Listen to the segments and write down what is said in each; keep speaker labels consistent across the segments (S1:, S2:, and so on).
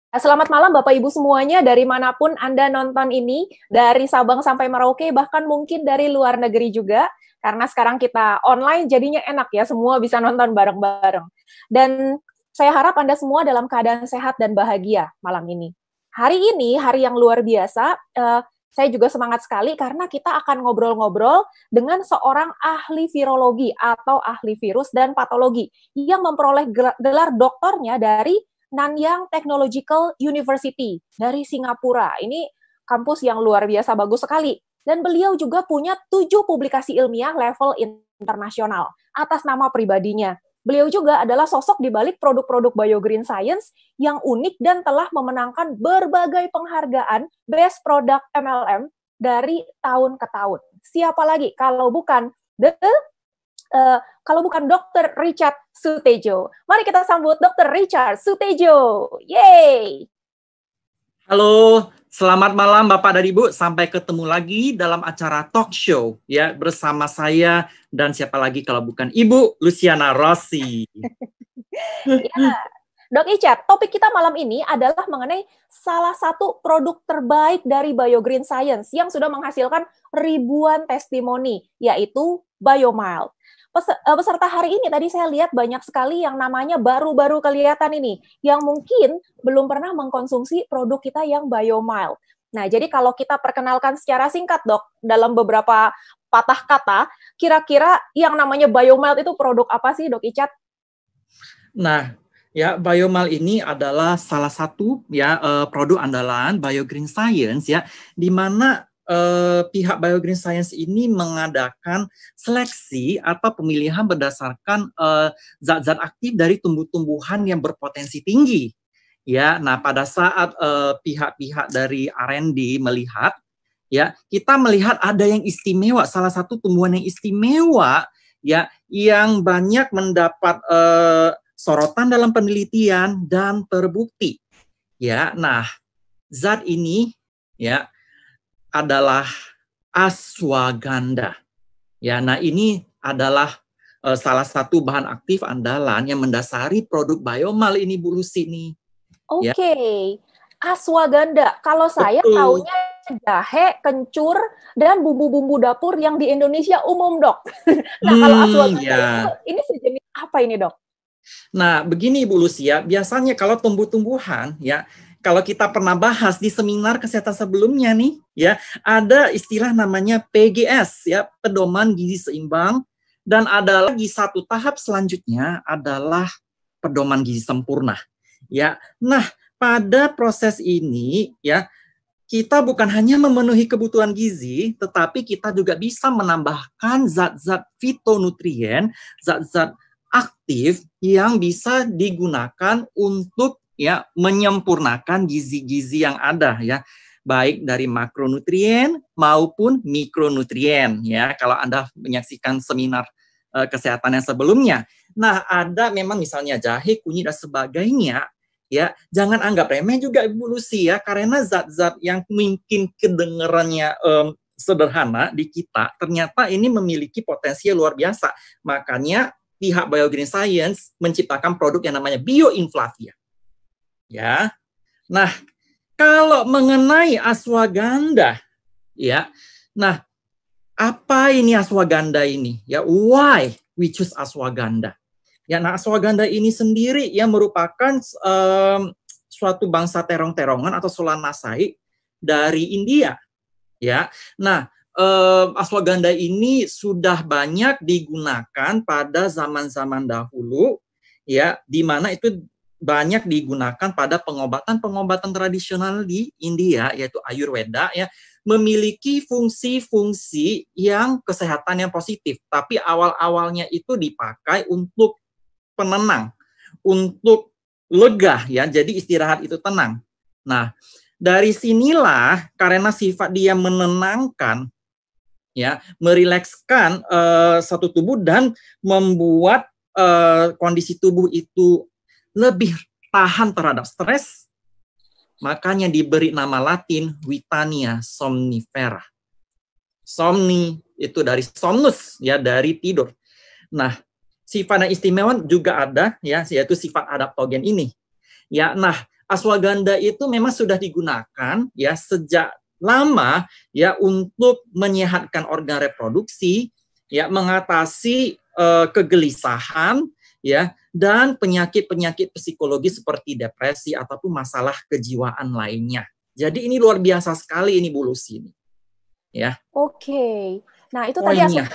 S1: Selamat malam Bapak Ibu semuanya, dari manapun Anda nonton ini, dari Sabang sampai Merauke, bahkan mungkin dari luar negeri juga, karena sekarang kita online jadinya enak ya, semua bisa nonton bareng-bareng. Dan saya harap Anda semua dalam keadaan sehat dan bahagia malam ini. Hari ini, hari yang luar biasa, saya juga semangat sekali karena kita akan ngobrol-ngobrol dengan seorang ahli virologi atau ahli virus dan patologi yang memperoleh gelar doktornya dari Nanyang Technological University dari Singapura. Ini kampus yang luar biasa bagus sekali. Dan beliau juga punya 7 publikasi ilmiah level internasional atas nama pribadinya. Beliau juga adalah sosok di balik produk-produk BioGreen Science yang unik dan telah memenangkan berbagai penghargaan Best Product MLM dari tahun ke tahun. Siapa lagi kalau bukan Dr. Richard Sutejo. Mari kita sambut Dr. Richard Sutejo. Yeay!
S2: Halo, selamat malam Bapak dan Ibu. Sampai ketemu lagi dalam acara talk show ya bersama saya dan siapa lagi kalau bukan Ibu Luciana Rossi.
S1: Ya, Dok Richard, topik kita malam ini adalah mengenai salah satu produk terbaik dari BioGreen Science yang sudah menghasilkan ribuan testimoni, yaitu BioMild. Peserta hari ini tadi saya lihat banyak sekali yang namanya baru-baru kelihatan ini, yang mungkin belum pernah mengkonsumsi produk kita yang BioMild. Nah, jadi kalau kita perkenalkan secara singkat, Dok, dalam beberapa patah kata, kira-kira yang namanya BioMild itu produk apa sih, Dok Icat?
S2: Nah, ya BioMild ini adalah salah satu ya produk andalan BioGreen Science ya, di mana pihak BioGreen Science ini mengadakan seleksi atau pemilihan berdasarkan zat-zat aktif dari tumbuh-tumbuhan yang berpotensi tinggi. Ya, nah pada saat pihak-pihak dari R&D melihat, ya kita melihat ada yang istimewa, salah satu tumbuhan yang istimewa, ya yang banyak mendapat sorotan dalam penelitian dan terbukti. Ya, nah zat ini, ya adalah ashwagandha. Ya, nah ini adalah salah satu bahan aktif andalan yang mendasari produk BioMild ini Bu Lucy nih.
S1: Oke, ashwagandha. Kalau saya taunya jahe, kencur, dan bumbu-bumbu dapur yang di Indonesia umum, Dok. Nah, kalau ashwagandha ini sejenis apa ini, Dok?
S2: Nah, begini Bu Lucy ya, biasanya kalau tumbuh-tumbuhan ya, kalau kita pernah bahas di seminar kesehatan sebelumnya nih, ya, ada istilah namanya PGS, ya, pedoman gizi seimbang, dan ada lagi satu tahap selanjutnya adalah pedoman gizi sempurna, ya. Nah, pada proses ini, ya, kita bukan hanya memenuhi kebutuhan gizi, tetapi kita juga bisa menambahkan zat-zat fitonutrien, zat-zat aktif yang bisa digunakan untuk ya menyempurnakan gizi-gizi yang ada ya, baik dari makronutrien maupun mikronutrien ya. Kalau Anda menyaksikan seminar kesehatan yang sebelumnya, nah ada memang misalnya jahe, kunyit dan sebagainya ya, jangan anggap remeh juga Ibu Lucy ya, karena zat-zat yang mungkin kedengarannya sederhana di kita ternyata ini memiliki potensi luar biasa. Makanya pihak BioGreen Science menciptakan produk yang namanya Bioinflavia. Ya. Nah, kalau mengenai ashwagandha ya. Nah, apa ini ashwagandha ini? Ya, why we choose ashwagandha? Ya, nah ashwagandha ini sendiri ya merupakan suatu bangsa terong-terongan atau Solanaceae dari India. Ya. Nah, ashwagandha ini sudah banyak digunakan pada zaman-zaman dahulu ya, di mana itu banyak digunakan pada pengobatan-pengobatan tradisional di India, yaitu Ayurveda ya, memiliki fungsi-fungsi yang kesehatan yang positif, tapi awal-awalnya itu dipakai untuk penenang, untuk lega ya, jadi istirahat itu tenang. Nah, dari sinilah karena sifat dia menenangkan ya, merilekskan satu tubuh dan membuat kondisi tubuh itu lebih tahan terhadap stres, makanya diberi nama Latin Witania somnifera. Somni itu dari somnus ya, dari tidur. Nah, sifat yang istimewa juga ada ya, yaitu sifat adaptogen ini. Ya, nah ashwagandha itu memang sudah digunakan ya sejak lama ya untuk menyehatkan organ reproduksi, ya mengatasi kegelisahan ya dan penyakit-penyakit psikologi seperti depresi ataupun masalah kejiwaan lainnya. Jadi ini luar biasa sekali ini Bu Lucy ini. Ya.
S1: Oke. Nah, itu tadi
S2: Poinnya.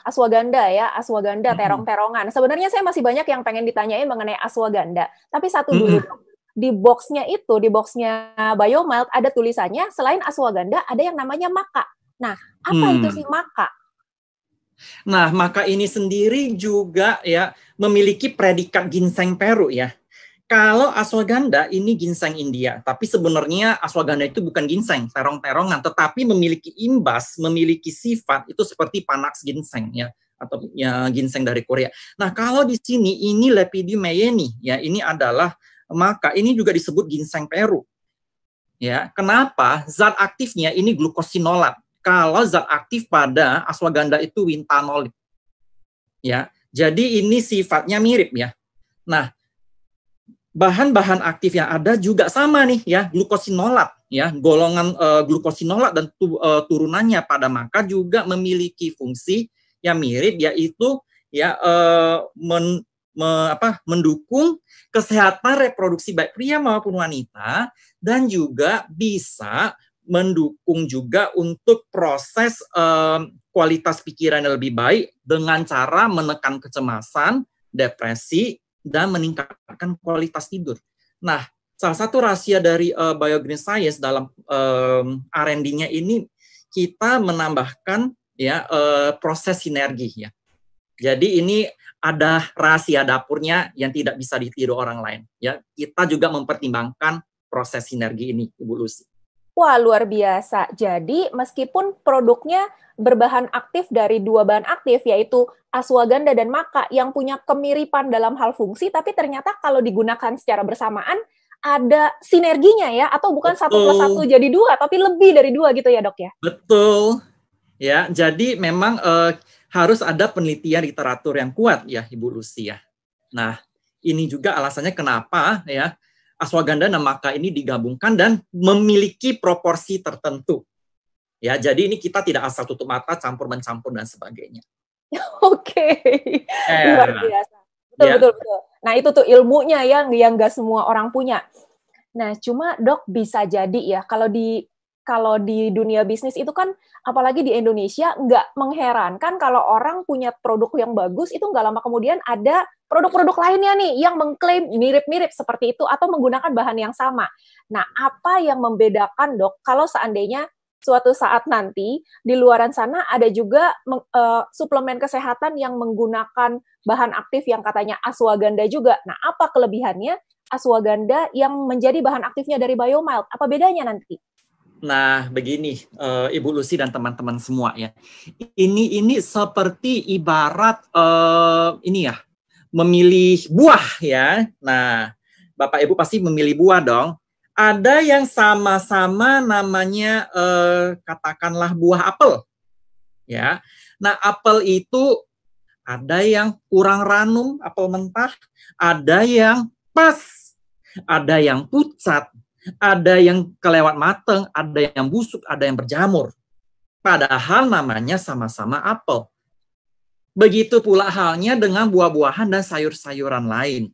S1: ashwagandha, terong-terongan. Sebenarnya saya masih banyak yang pengen ditanyain mengenai ashwagandha. Tapi satu dulu dong. Di boxnya Biomild ada tulisannya selain ashwagandha ada yang namanya maca. Nah, apa itu sih maca?
S2: Nah, maca ini sendiri juga ya memiliki predikat ginseng Peru ya. Kalau ashwagandha ini ginseng India, tapi sebenarnya ashwagandha itu bukan ginseng, terong-terongan, tetapi memiliki imbas, memiliki sifat itu seperti panax ginseng ya, atau ya, ginseng dari Korea. Nah, kalau di sini ini Lepidium mayeni ya, ini adalah maca, ini juga disebut ginseng Peru. Ya, kenapa? Zat aktifnya ini glukosinolat. Kalau zat aktif pada ashwagandha itu wintanolit. Ya, jadi ini sifatnya mirip ya. Nah, bahan-bahan aktif yang ada juga sama nih ya, glukosinolat ya, golongan glukosinolat dan turunannya pada maca juga memiliki fungsi yang mirip, yaitu ya mendukung kesehatan reproduksi baik pria maupun wanita, dan juga bisa mendukung juga untuk proses kualitas pikiran yang lebih baik dengan cara menekan kecemasan, depresi, dan meningkatkan kualitas tidur. Nah, salah satu rahasia dari Biogreen Science dalam R&D-nya ini, kita menambahkan ya proses sinergi ya. Jadi ini ada rahasia dapurnya yang tidak bisa ditiru orang lain ya. Kita juga mempertimbangkan proses sinergi ini, Ibu Lucy.
S1: Wah, luar biasa. Jadi, meskipun produknya berbahan aktif dari dua bahan aktif, yaitu ashwagandha dan maca, yang punya kemiripan dalam hal fungsi, tapi ternyata kalau digunakan secara bersamaan, ada sinerginya ya, atau bukan 1+1 jadi 2, tapi lebih dari 2 gitu ya, Dok ya?
S2: Betul. Ya, jadi memang harus ada penelitian literatur yang kuat ya, Ibu Lucy ya. Nah, ini juga alasannya kenapa ya ashwagandha dan maca ini digabungkan dan memiliki proporsi tertentu. Ya, jadi ini kita tidak asal tutup mata, campur-mencampur dan sebagainya.
S1: Oke. Luar biasa. Betul. Nah, itu tuh ilmunya yang nggak semua orang punya. Nah, cuma Dok bisa jadi ya, kalau di dunia bisnis itu kan, apalagi di Indonesia, nggak mengherankan kalau orang punya produk yang bagus, itu nggak lama kemudian ada produk-produk lainnya nih yang mengklaim mirip-mirip seperti itu atau menggunakan bahan yang sama. Nah, apa yang membedakan, Dok, kalau seandainya suatu saat nanti di luaran sana ada juga suplemen kesehatan yang menggunakan bahan aktif yang katanya ashwagandha juga. Nah, apa kelebihannya ashwagandha yang menjadi bahan aktifnya dari Biomild? Apa bedanya nanti?
S2: Nah, begini, Ibu Lucy dan teman-teman semua ya. Ini seperti ibarat ini ya, memilih buah ya. Nah, Bapak Ibu pasti memilih buah dong. Ada yang sama-sama namanya katakanlah buah apel. Ya. Nah, apel itu ada yang kurang ranum, apel mentah, ada yang pas, ada yang pucat, ada yang kelewat mateng, ada yang busuk, ada yang berjamur. Padahal namanya sama-sama apel. Begitu pula halnya dengan buah-buahan dan sayur-sayuran lain.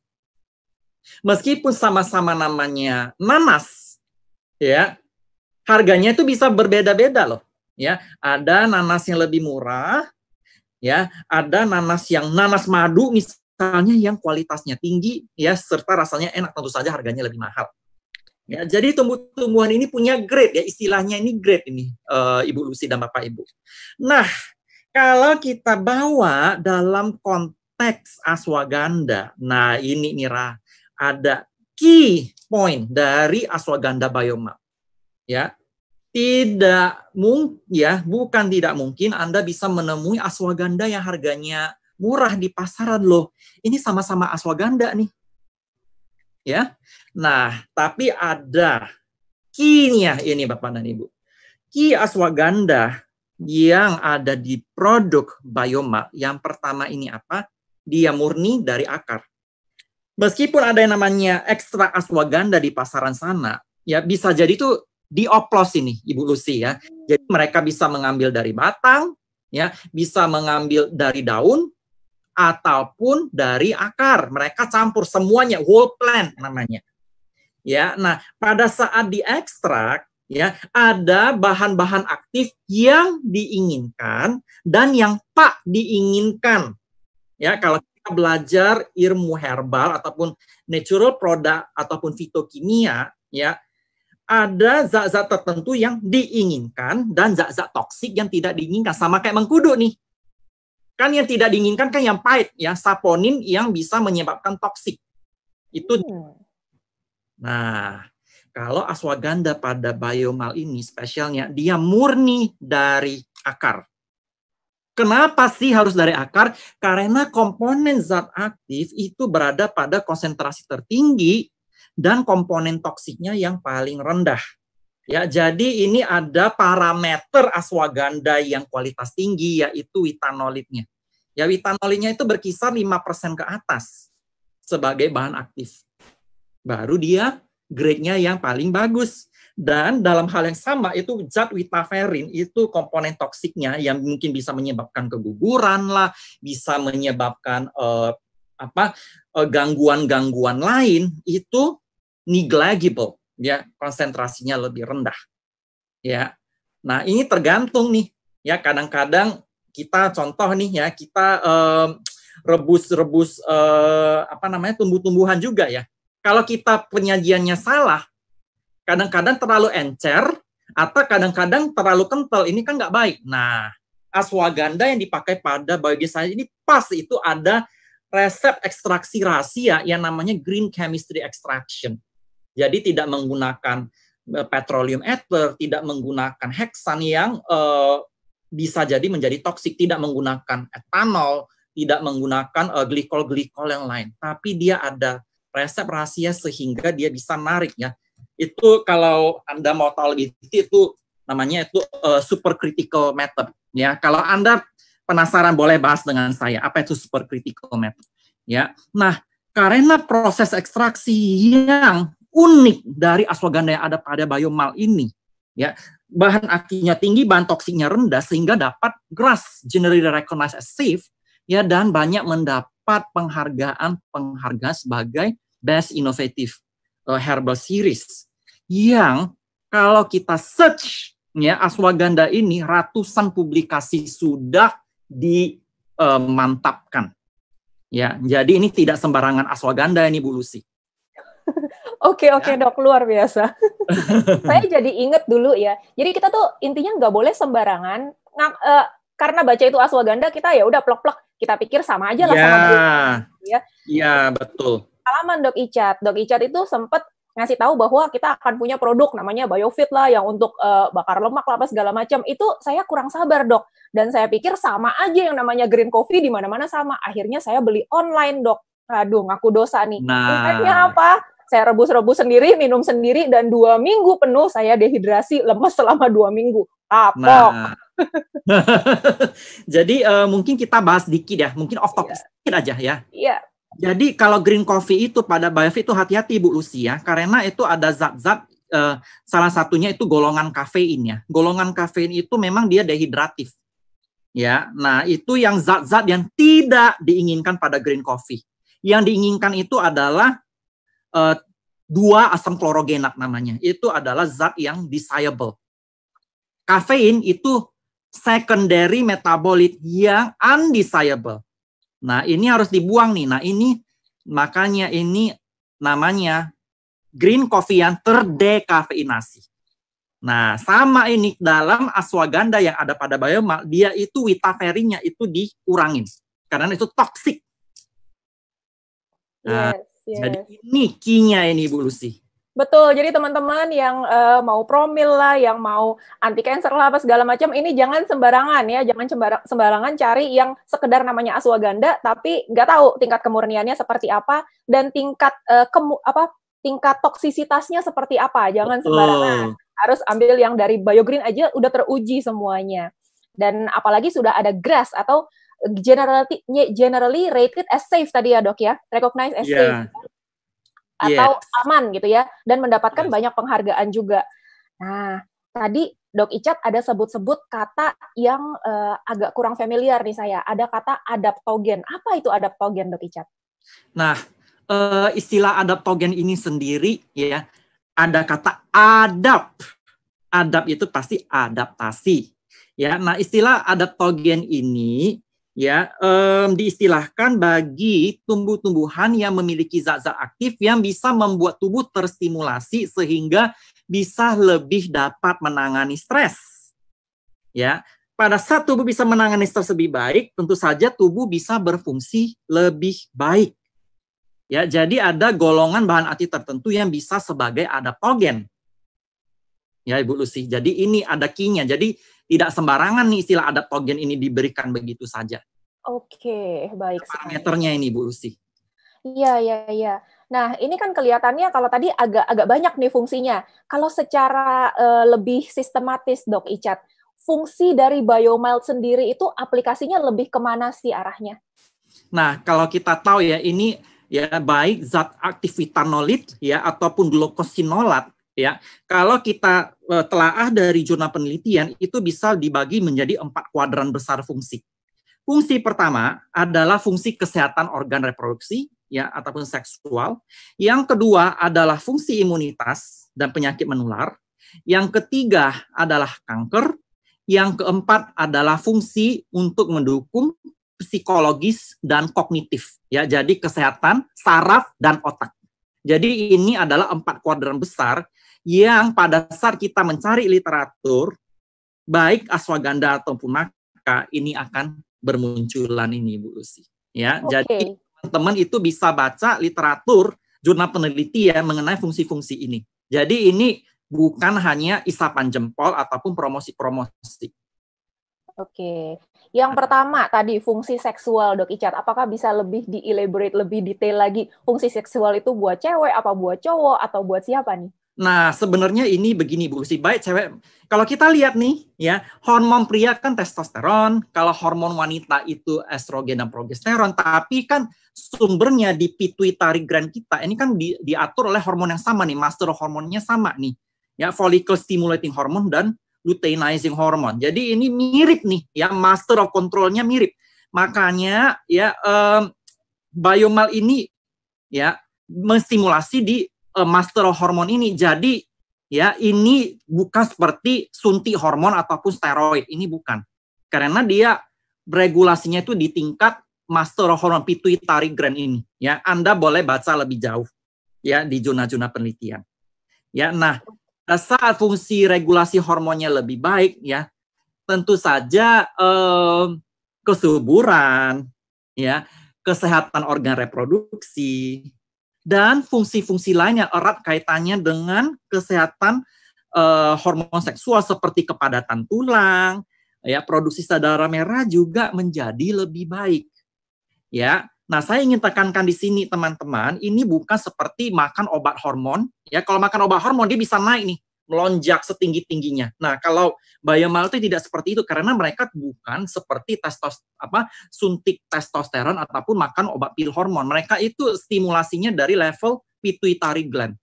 S2: Meskipun sama-sama namanya nanas, ya, harganya itu bisa berbeda-beda loh. Ya, ada nanas yang lebih murah, ya, ada nanas madu misalnya yang kualitasnya tinggi, ya, serta rasanya enak, tentu saja harganya lebih mahal. Ya, jadi tumbuh-tumbuhan ini punya grade ya, istilahnya ini grade ini, Ibu Lucy dan Bapak Ibu. Nah, kalau kita bawa dalam konteks ashwagandha, nah ini Mira, ada key point dari ashwagandha Biomild. Ya, bukan tidak mungkin Anda bisa menemui ashwagandha yang harganya murah di pasaran loh. Ini sama-sama ashwagandha nih. Ya. Nah, tapi ada key-nya ini Bapak dan Ibu. Key ashwagandha yang ada di produk Biomild, yang pertama ini apa? Dia murni dari akar. Meskipun ada yang namanya ekstrak ashwagandha di pasaran sana, ya bisa jadi itu dioplos ini, Ibu Lucy ya. Jadi mereka bisa mengambil dari batang, ya, bisa mengambil dari daun ataupun dari akar. Mereka campur semuanya, whole plant namanya. Ya, nah pada saat diekstrak, ya ada bahan-bahan aktif yang diinginkan dan yang tak diinginkan. Ya, kalau kita belajar ilmu herbal ataupun natural product ataupun fitokimia, ya ada zat-zat tertentu yang diinginkan dan zat-zat toksik yang tidak diinginkan. Sama kayak mengkudu nih. Kan yang tidak diinginkan kan yang pahit, ya saponin yang bisa menyebabkan toksik. Itu. Nah, kalau ashwagandha pada biomal ini spesialnya dia murni dari akar. Kenapa sih harus dari akar? Karena komponen zat aktif itu berada pada konsentrasi tertinggi dan komponen toksiknya yang paling rendah. Ya, jadi ini ada parameter ashwagandha yang kualitas tinggi, yaitu witanolitnya. Ya, witanolitnya itu berkisar 5% ke atas sebagai bahan aktif. Baru dia grade-nya yang paling bagus. Dan dalam hal yang sama itu zat witaferin itu komponen toksiknya yang mungkin bisa menyebabkan keguguran lah, bisa menyebabkan gangguan-gangguan lain itu negligible, ya konsentrasinya lebih rendah. Ya, nah ini tergantung nih, ya kadang-kadang kita contoh nih ya kita rebus tumbuh-tumbuhan juga ya. Kalau kita penyajiannya salah, kadang-kadang terlalu encer, atau kadang-kadang terlalu kental, ini kan nggak baik. Nah, ashwagandha yang dipakai pada biogesine ini pas itu ada resep ekstraksi rahasia yang namanya green chemistry extraction. Jadi tidak menggunakan petroleum ether, tidak menggunakan heksan yang bisa jadi menjadi toksik, tidak menggunakan etanol, tidak menggunakan glikol-glikol yang lain. Tapi dia ada resep rahasia sehingga dia bisa narik ya. Itu kalau Anda mau tahu lebih itu namanya itu supercritical method ya. Kalau Anda penasaran boleh bahas dengan saya apa itu supercritical method ya. Nah, karena proses ekstraksi yang unik dari ashwagandha yang ada pada biomal ini ya, bahan aktifnya tinggi, bahan toksiknya rendah sehingga dapat GRAS, generally recognized as safe ya, dan banyak mendapat penghargaan sebagai best innovative herbal series yang kalau kita search ya ashwagandha ini ratusan publikasi sudah dimantapkan ya. Jadi ini tidak sembarangan ashwagandha ini Bu Lucy.
S1: Oke, Dok, luar biasa. Saya jadi inget dulu ya. Jadi kita tuh intinya nggak boleh sembarangan karena baca itu ashwagandha kita ya udah plek-plek kita pikir sama aja lah sama
S2: ya. Iya, betul.
S1: Pengalaman Dok Icat itu sempat ngasih tahu bahwa kita akan punya produk namanya BioFit lah yang untuk bakar lemak lah apa segala macam. Itu saya kurang sabar Dok, dan saya pikir sama aja yang namanya green coffee di mana-mana sama. Akhirnya saya beli online Dok. Aduh, ngaku dosa nih. Efeknya apa? Saya rebus-rebus sendiri, minum sendiri, dan 2 minggu penuh saya dehidrasi, lemes selama 2 minggu. Kapok.
S2: Nah. Jadi mungkin kita bahas dikit ya, mungkin off topic sedikit aja ya.
S1: Iya.
S2: Jadi kalau green coffee itu pada BioFit itu hati-hati Bu Lucy ya, karena itu ada zat-zat salah satunya itu golongan kafein ya. Golongan kafein itu memang dia dehidratif. Ya. Nah, itu yang zat-zat yang tidak diinginkan pada green coffee. Yang diinginkan itu adalah 2 asam klorogenat namanya. Itu adalah zat yang desirable. Kafein itu secondary metabolit yang undesirable. Nah, ini harus dibuang nih. Nah, ini makanya ini namanya green coffee yang terdekafeinasi. Nah, sama ini dalam ashwagandha yang ada pada biomal, dia itu witaferinnya itu dikurangin karena itu toksik. Nah, jadi ini key-nya ini Bu Lucy.
S1: Betul, jadi teman-teman yang mau promil lah, yang mau anti cancer lah, apa segala macam, ini jangan sembarangan ya, jangan sembarangan cari yang sekedar namanya ashwagandha, tapi nggak tahu tingkat kemurniannya seperti apa dan tingkat tingkat toksisitasnya seperti apa, jangan sembarangan. Harus ambil yang dari BioGreen aja udah teruji semuanya. Dan apalagi sudah ada GRAS atau generally rated as safe tadi ya dok ya, recognized as safe atau aman gitu ya, dan mendapatkan banyak penghargaan juga. Nah, tadi Dok Icat ada sebut-sebut kata yang agak kurang familiar nih saya. Ada kata adaptogen. Apa itu adaptogen, Dok Icat?
S2: Nah, istilah adaptogen ini sendiri ya, ada kata adapt. Adapt itu pasti adaptasi. Ya, nah istilah adaptogen ini ya diistilahkan bagi tumbuh-tumbuhan yang memiliki zat-zat aktif yang bisa membuat tubuh terstimulasi sehingga bisa lebih dapat menangani stres. Ya, pada saat tubuh bisa menangani stres lebih baik, tentu saja tubuh bisa berfungsi lebih baik. Ya, jadi ada golongan bahan aktif tertentu yang bisa sebagai adaptogen. Ya, Ibu Lucy. Jadi ini ada key-nya. Jadi tidak sembarangan nih istilah adaptogen ini diberikan begitu saja.
S1: Oke, baik.
S2: Parameternya ini, Bu Lucy.
S1: Iya. Nah, ini kan kelihatannya kalau tadi agak banyak nih fungsinya. Kalau secara lebih sistematis, Dok Icat, fungsi dari Biomild sendiri itu aplikasinya lebih kemana sih arahnya?
S2: Nah, kalau kita tahu ya, ini ya baik zat aktif vitanolid ya ataupun glukosinolat ya. Kalau kita telaah dari jurnal penelitian itu bisa dibagi menjadi 4 kuadran besar fungsi. Fungsi pertama adalah fungsi kesehatan organ reproduksi ya ataupun seksual. Yang kedua adalah fungsi imunitas dan penyakit menular. Yang ketiga adalah kanker. Yang keempat adalah fungsi untuk mendukung psikologis dan kognitif ya. Jadi kesehatan saraf dan otak. Jadi ini adalah 4 kuadran besar yang pada saat kita mencari literatur baik ashwagandha ataupun maca ini akan bermunculan ini Bu Lucy. Ya, jadi teman-teman itu bisa baca literatur jurnal penelitian mengenai fungsi-fungsi ini. Jadi ini bukan hanya isapan jempol ataupun promosi-promosi.
S1: Oke. Yang pertama tadi fungsi seksual, Dok Icat. Apakah bisa lebih di-elaborate lebih detail lagi fungsi seksual itu buat cewek, apa buat cowok, atau buat siapa nih?
S2: Nah, sebenarnya ini begini Bu Lucy, baik cewek. Kalau kita lihat nih, ya, hormon pria kan testosteron, kalau hormon wanita itu estrogen dan progesteron, tapi kan sumbernya di pituitary gland kita, ini kan diatur oleh hormon yang sama nih, master hormonnya sama nih, ya, follicle stimulating hormone dan luteinizing hormone. Jadi ini mirip nih, ya, master of control-nya mirip. Makanya, ya, Biomild ini, ya, menstimulasi di master hormon ini. Jadi ya ini bukan seperti suntik hormon ataupun steroid, ini bukan. Karena dia regulasinya itu di tingkat master hormon pituitary gland ini. Ya, Anda boleh baca lebih jauh ya di jurnal-jurnal penelitian. Ya, nah saat fungsi regulasi hormonnya lebih baik ya, tentu saja kesuburan ya, kesehatan organ reproduksi dan fungsi-fungsi lainnya erat kaitannya dengan kesehatan hormon seksual seperti kepadatan tulang, ya, produksi sel darah merah juga menjadi lebih baik. Ya. Nah, saya ingin tekankan di sini teman-teman, ini bukan seperti makan obat hormon, ya. Kalau makan obat hormon dia bisa naik nih, melonjak setinggi-tingginya. Nah, kalau Biomild itu tidak seperti itu karena mereka bukan seperti suntik testosteron ataupun makan obat pil hormon. Mereka itu stimulasinya dari level pituitary gland.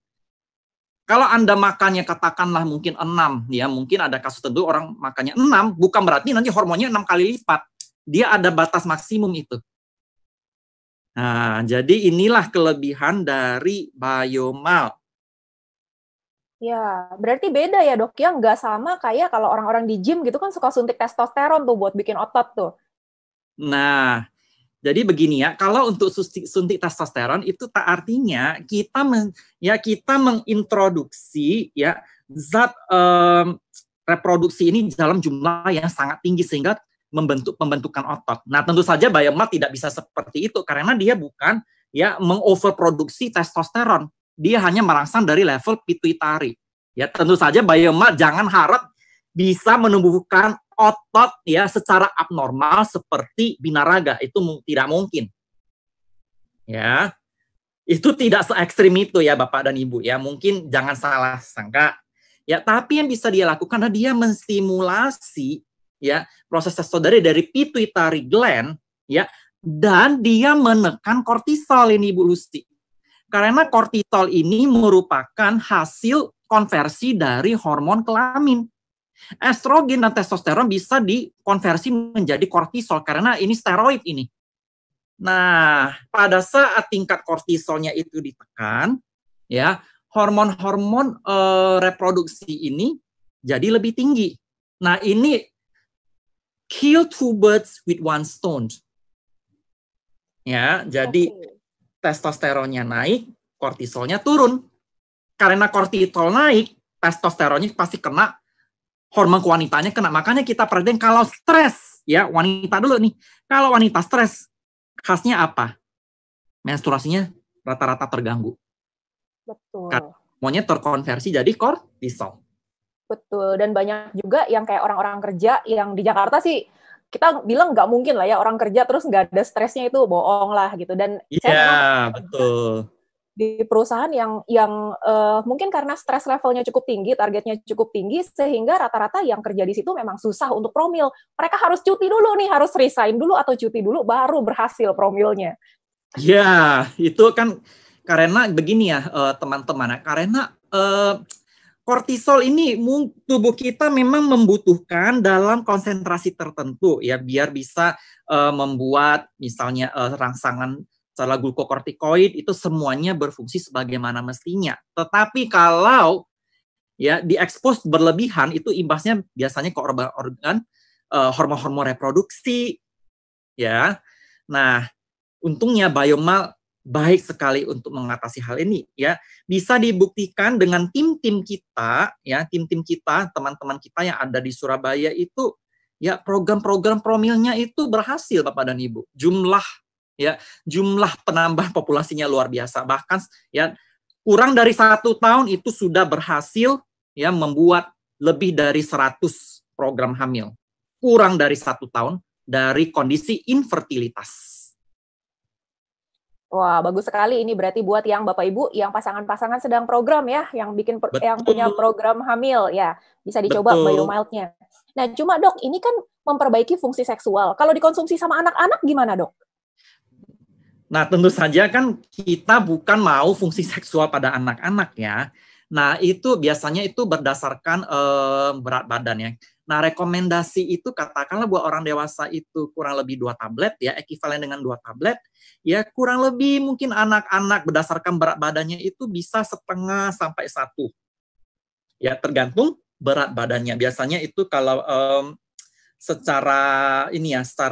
S2: Kalau Anda makannya katakanlah mungkin 6, ya mungkin ada kasus tertentu orang makannya 6, bukan berarti nanti hormonnya 6 kali lipat. Dia ada batas maksimum itu. Nah, jadi inilah kelebihan dari Biomild.
S1: Ya, berarti beda ya dok ya, nggak sama kayak kalau orang-orang di gym gitu kan suka suntik testosteron tuh buat bikin otot tuh.
S2: Nah, jadi begini ya, kalau untuk suntik testosteron itu tak artinya kita mengintroduksi ya zat reproduksi ini dalam jumlah yang sangat tinggi sehingga membentuk pembentukan otot. Nah, tentu saja Biomild tidak bisa seperti itu karena dia bukan ya mengoverproduksi testosteron. Dia hanya merangsang dari level pituitary. Ya, tentu saja Biomild jangan harap bisa menumbuhkan otot ya secara abnormal seperti binaraga, itu tidak mungkin. Ya. Itu tidak se ekstrim itu ya Bapak dan Ibu ya. Mungkin jangan salah sangka. Ya, tapi yang bisa dia lakukan adalah dia menstimulasi ya proses testosterone dari pituitary gland ya, dan dia menekan kortisol ini Bu Lucy. Karena kortisol ini merupakan hasil konversi dari hormon kelamin. Estrogen dan testosteron bisa dikonversi menjadi kortisol karena ini steroid ini. Nah, pada saat tingkat kortisolnya itu ditekan, ya, hormon-hormon reproduksi ini jadi lebih tinggi. Nah, ini kill two birds with one stone. Ya, jadi testosteronnya naik, kortisolnya turun. Karena kortisol naik, testosteronnya pasti kena, hormon kewanitanya kena. Makanya kita perhatiin kalau stres, ya, wanita dulu nih. Kalau wanita stres, khasnya apa? Menstruasinya rata-rata terganggu.
S1: Betul.
S2: Hormonnya terkonversi jadi kortisol.
S1: Betul, dan banyak juga yang kayak orang-orang kerja yang di Jakarta sih, kita bilang nggak mungkin lah ya orang kerja terus nggak ada stresnya, itu bohong lah gitu. Dan saya memang
S2: betul.
S1: Di perusahaan yang mungkin karena stres levelnya cukup tinggi, targetnya cukup tinggi, sehingga rata-rata yang kerja di situ memang susah untuk promil. Mereka harus cuti dulu nih, harus resign dulu atau cuti dulu baru berhasil promilnya.
S2: Ya, itu kan karena begini ya teman-teman, karena kortisol ini tubuh kita memang membutuhkan dalam konsentrasi tertentu ya biar bisa membuat misalnya rangsangan sel glukokortikoid itu semuanya berfungsi sebagaimana mestinya. Tetapi kalau ya diekspos berlebihan itu imbasnya biasanya ke organ hormon-hormon reproduksi ya. Nah, untungnya biomal baik sekali untuk mengatasi hal ini ya. Bisa dibuktikan dengan tim-tim kita ya, tim-tim kita, teman-teman kita yang ada di Surabaya itu ya program-program promilnya itu berhasil Bapak dan Ibu. Jumlah penambah populasinya luar biasa. Bahkan ya kurang dari 1 tahun itu sudah berhasil ya membuat lebih dari 100 program hamil. Kurang dari 1 tahun dari kondisi infertilitas.
S1: Wah, bagus sekali ini berarti buat yang Bapak Ibu yang pasangan-pasangan sedang program ya, yang yang punya program hamil ya, bisa dicoba Biomild-nya. Nah, cuma Dok, ini kan memperbaiki fungsi seksual. Kalau dikonsumsi sama anak-anak gimana, Dok?
S2: Nah, tentu saja kan kita bukan mau fungsi seksual pada anak-anak ya. Nah, itu biasanya itu berdasarkan berat badan ya. Nah, rekomendasi itu katakanlah buat orang dewasa itu kurang lebih 2 tablet ya, ekivalen dengan 2 tablet. Ya, kurang lebih mungkin anak-anak berdasarkan berat badannya itu bisa 0,5 sampai 1. Ya, tergantung berat badannya. Biasanya itu kalau secara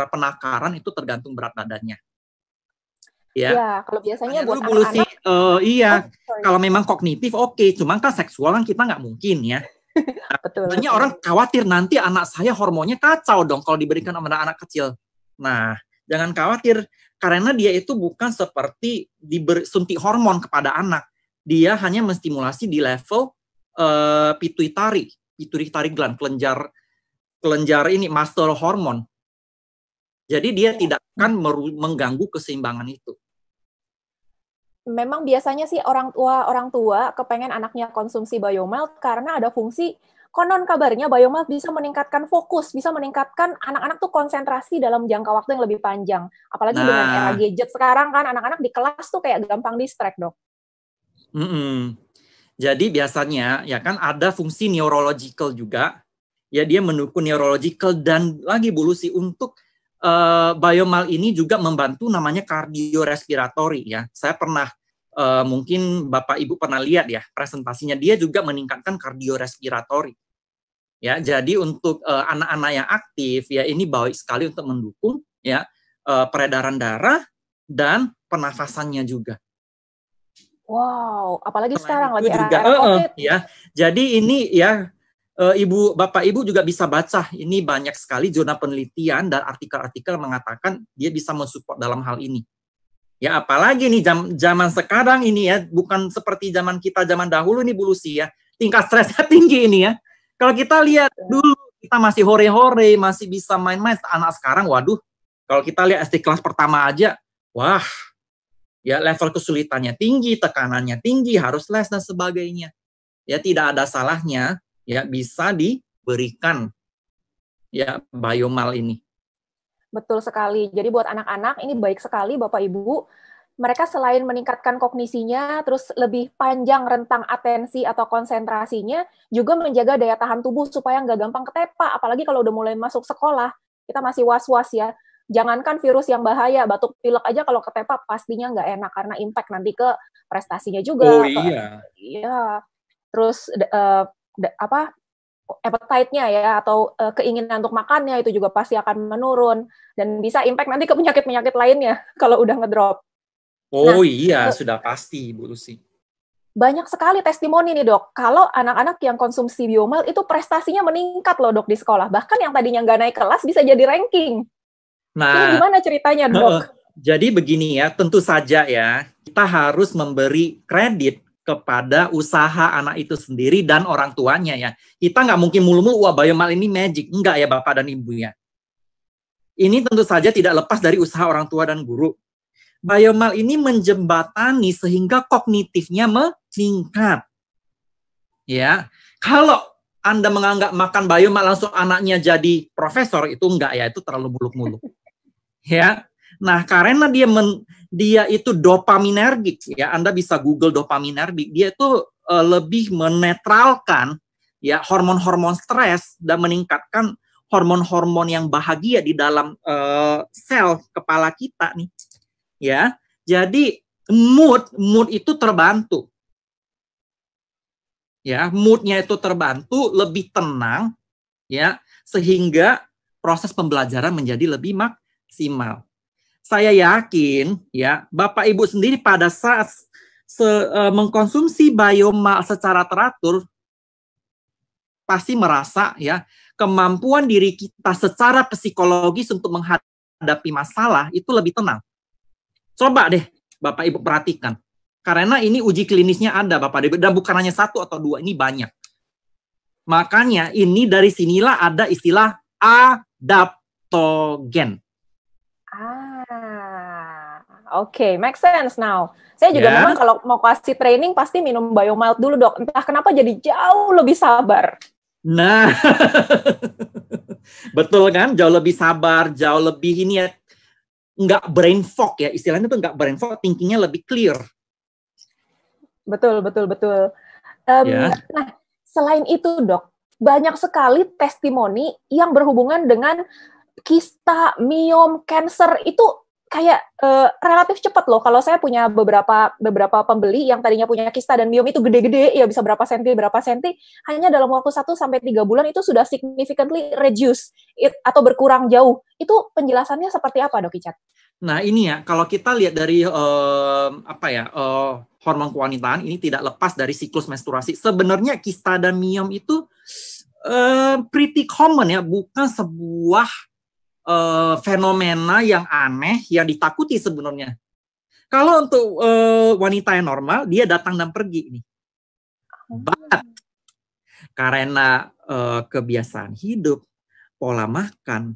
S2: penakaran itu tergantung berat badannya.
S1: Ya, kalau biasanya buat anak-anak.
S2: Kalau memang kognitif oke, cuma kan seksual kan kita nggak mungkin ya.
S1: Betul.
S2: Banyak orang khawatir nanti anak saya hormonnya kacau dong kalau diberikan sama anak kecil. Nah, jangan khawatir karena dia itu bukan seperti suntik hormon kepada anak. Dia hanya menstimulasi di level pituitary gland, kelenjar ini master hormon. Jadi dia tidak akan mengganggu keseimbangan itu.
S1: Memang biasanya sih orang tua kepengen anaknya konsumsi Biomild karena ada fungsi, konon kabarnya Biomild bisa meningkatkan fokus, bisa meningkatkan anak-anak tuh konsentrasi dalam jangka waktu yang lebih panjang. Apalagi dengan era gadget sekarang kan, anak-anak di kelas tuh kayak gampang distract, Dok.
S2: Jadi biasanya ya kan ada fungsi neurological juga, ya dia mendukung neurological dan lagi Bu Lucy untuk Biomild ini juga membantu namanya kardiorespiratory ya. Saya pernah mungkin Bapak Ibu pernah lihat ya presentasinya, dia juga meningkatkan kardiorespiratory. Ya, jadi untuk anak-anak yang aktif ya ini baik sekali untuk mendukung ya peredaran darah dan pernafasannya juga.
S1: Wow, apalagi sekarang lagi
S2: juga
S1: COVID.
S2: Ya. Jadi ini ya Bapak Ibu juga bisa baca, ini banyak sekali jurnal penelitian dan artikel-artikel mengatakan dia bisa mensupport dalam hal ini. Ya apalagi nih zaman sekarang ini ya, bukan seperti zaman kita zaman dahulu nih Bu Lucy ya, tingkat stresnya tinggi ini ya. Kalau kita lihat dulu kita masih hore-hore, masih bisa main-main, anak sekarang waduh, kalau kita lihat SD kelas pertama aja, wah, ya level kesulitannya tinggi, tekanannya tinggi, harus les dan sebagainya. Ya tidak ada salahnya ya bisa diberikan ya Biomild ini.
S1: Betul sekali. Jadi buat anak-anak ini baik sekali Bapak Ibu. Mereka selain meningkatkan kognisinya, terus lebih panjang rentang atensi atau konsentrasinya, juga menjaga daya tahan tubuh supaya nggak gampang ketepa. Apalagi kalau udah mulai masuk sekolah, kita masih was-was ya. Jangankan virus yang bahaya, batuk pilek aja kalau ketepa pastinya nggak enak karena impact nanti ke prestasinya
S2: Oh
S1: juga.
S2: iya.
S1: Ya, terus apa appetite-nya ya atau keinginan untuk makannya itu juga pasti akan menurun dan bisa impact nanti ke penyakit-penyakit lainnya kalau udah ngedrop. Nah,
S2: Oh iya, sudah pasti Bu Lucy.
S1: banyak sekali testimoni nih dok, kalau anak-anak yang konsumsi biomal itu prestasinya meningkat loh dok di sekolah. Bahkan yang tadinya nggak naik kelas bisa jadi ranking. Ini
S2: Nah,
S1: gimana ceritanya dok?
S2: jadi begini ya, tentu saja ya, kita harus memberi kredit kepada usaha anak itu sendiri dan orang tuanya ya. Kita nggak mungkin mulu-mulu, wah biomal ini magic. Enggak ya Bapak dan Ibu ya. Ini tentu saja tidak lepas dari usaha orang tua dan guru. Biomal ini menjembatani sehingga kognitifnya meningkat. Ya, kalau Anda menganggap makan biomal langsung anaknya jadi profesor, itu enggak ya, itu terlalu muluk-muluk. Ya, nah karena dia itu dopaminergik ya, Anda bisa Google dopaminergik, dia itu lebih menetralkan ya hormon-hormon stres dan meningkatkan hormon-hormon yang bahagia di dalam sel kepala kita nih ya. Jadi mood itu terbantu ya, moodnya itu terbantu, lebih tenang ya, sehingga proses pembelajaran menjadi lebih maksimal. Saya yakin ya Bapak Ibu sendiri pada saat mengkonsumsi biomal secara teratur pasti merasa ya kemampuan diri kita secara psikologis untuk menghadapi masalah itu lebih tenang. Coba deh Bapak Ibu perhatikan. Karena ini uji klinisnya ada Bapak Ibu dan bukan hanya satu atau dua, ini banyak. Makanya ini dari sinilah ada istilah adaptogen.
S1: Oke, make sense now. Saya juga memang kalau mau kasih training pasti minum biomild dulu dok. Entah kenapa jadi jauh lebih sabar.
S2: Nah, betul kan? Jauh lebih sabar, jauh lebih ini ya, nggak brain fog ya. Istilahnya tuh nggak brain fog, thinkingnya lebih clear.
S1: Betul. Nah, selain itu dok, banyak sekali testimoni yang berhubungan dengan kista, miom, cancer itu kayak relatif cepat loh. Kalau saya punya beberapa pembeli yang tadinya punya kista dan miom itu gede-gede, ya bisa berapa senti, hanya dalam waktu 1-3 bulan itu sudah significantly reduce atau berkurang jauh. Itu penjelasannya seperti apa dok Icat?
S2: Nah ini ya, kalau kita lihat dari hormon kewanitaan ini tidak lepas dari siklus menstruasi. Sebenarnya kista dan miom itu pretty common ya, bukan sebuah fenomena yang aneh, yang ditakuti sebenarnya. Kalau untuk wanita yang normal, dia datang dan pergi ini. But karena kebiasaan hidup, pola makan,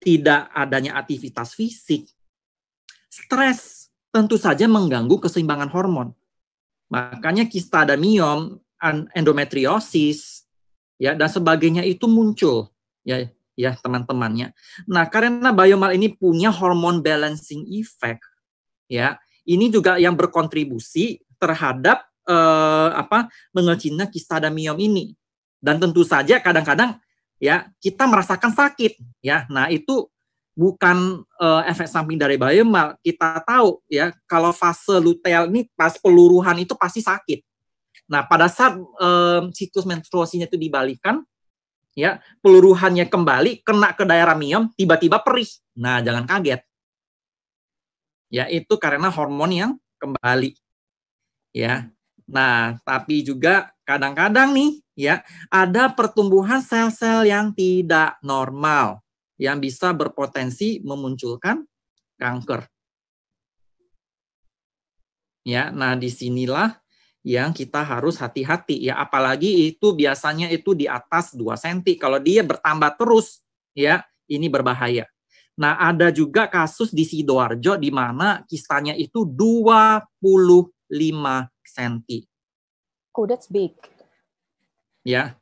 S2: tidak adanya aktivitas fisik, stres tentu saja mengganggu keseimbangan hormon. Makanya kista dan miom, endometriosis, ya dan sebagainya itu muncul, ya teman-temannya. Nah, karena biomal ini punya hormon balancing effect, ya ini juga yang berkontribusi terhadap mengecilnya kista dan miom ini. Dan tentu saja kadang-kadang ya kita merasakan sakit, ya. Nah itu bukan efek samping dari biomal. Kita tahu ya kalau fase luteal ini pas peluruhan itu pasti sakit. Nah pada saat siklus menstruasinya itu dibalikan, ya peluruhannya kembali kena ke daerah miom, tiba-tiba perih. Nah jangan kaget. Ya itu karena hormon yang kembali. Ya. Nah, tapi juga kadang-kadang nih ya ada pertumbuhan sel-sel yang tidak normal yang bisa berpotensi memunculkan kanker. Ya, nah disinilah yang kita harus hati-hati ya, apalagi itu biasanya itu di atas 2 cm. Kalau dia bertambah terus ya, ini berbahaya. Nah, ada juga kasus di Sidoarjo di mana kistanya itu 25 cm.
S1: Oh, that's big.
S2: Ya.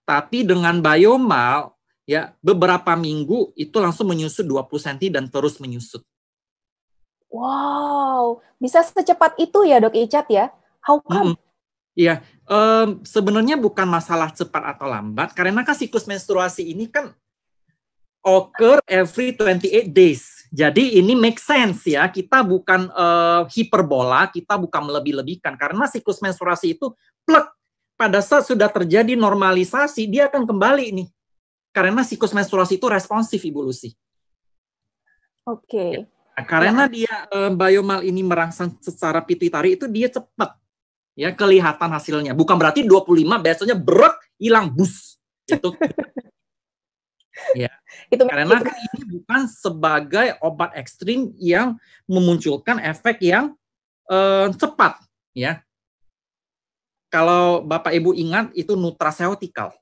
S2: Tapi dengan biomal ya beberapa minggu itu langsung menyusut 20 cm dan terus menyusut.
S1: Wow, bisa secepat itu ya Dok Icat ya? How come?
S2: Iya, sebenarnya bukan masalah cepat atau lambat, karena kan siklus menstruasi ini kan occur every 28 days. Jadi ini make sense ya, kita bukan hiperbola, kita bukan melebih-lebihkan, karena siklus menstruasi itu plek, pada saat sudah terjadi normalisasi, dia akan kembali nih. Karena siklus menstruasi itu responsif, Ibu Lucy.
S1: Oke.
S2: Ya, karena dia biomal ini merangsang secara pituitari itu dia cepat. Ya, kelihatan hasilnya. Bukan berarti 25 besoknya brek hilang bus. Itu ya. Itu karena kan ini bukan sebagai obat ekstrim yang memunculkan efek yang cepat, ya. Kalau Bapak Ibu ingat itu nutraceutikal.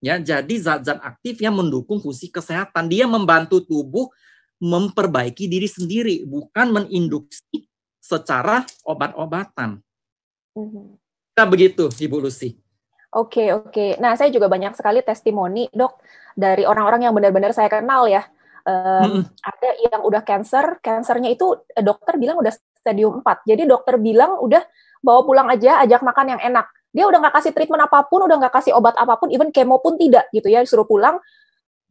S2: Ya, jadi zat-zat aktif yang mendukung fungsi kesehatan, dia membantu tubuh memperbaiki diri sendiri, bukan menginduksi secara obat-obatan. Nah, begitu, Ibu Lucy.
S1: Oke. Nah, saya juga banyak sekali testimoni, Dok, dari orang-orang yang benar-benar saya kenal ya. Ada yang udah cancernya itu dokter bilang udah stadium 4. Jadi dokter bilang udah bawa pulang aja, ajak makan yang enak. Dia udah nggak kasih treatment apapun, udah nggak kasih obat apapun, even kemo pun tidak gitu ya, disuruh pulang.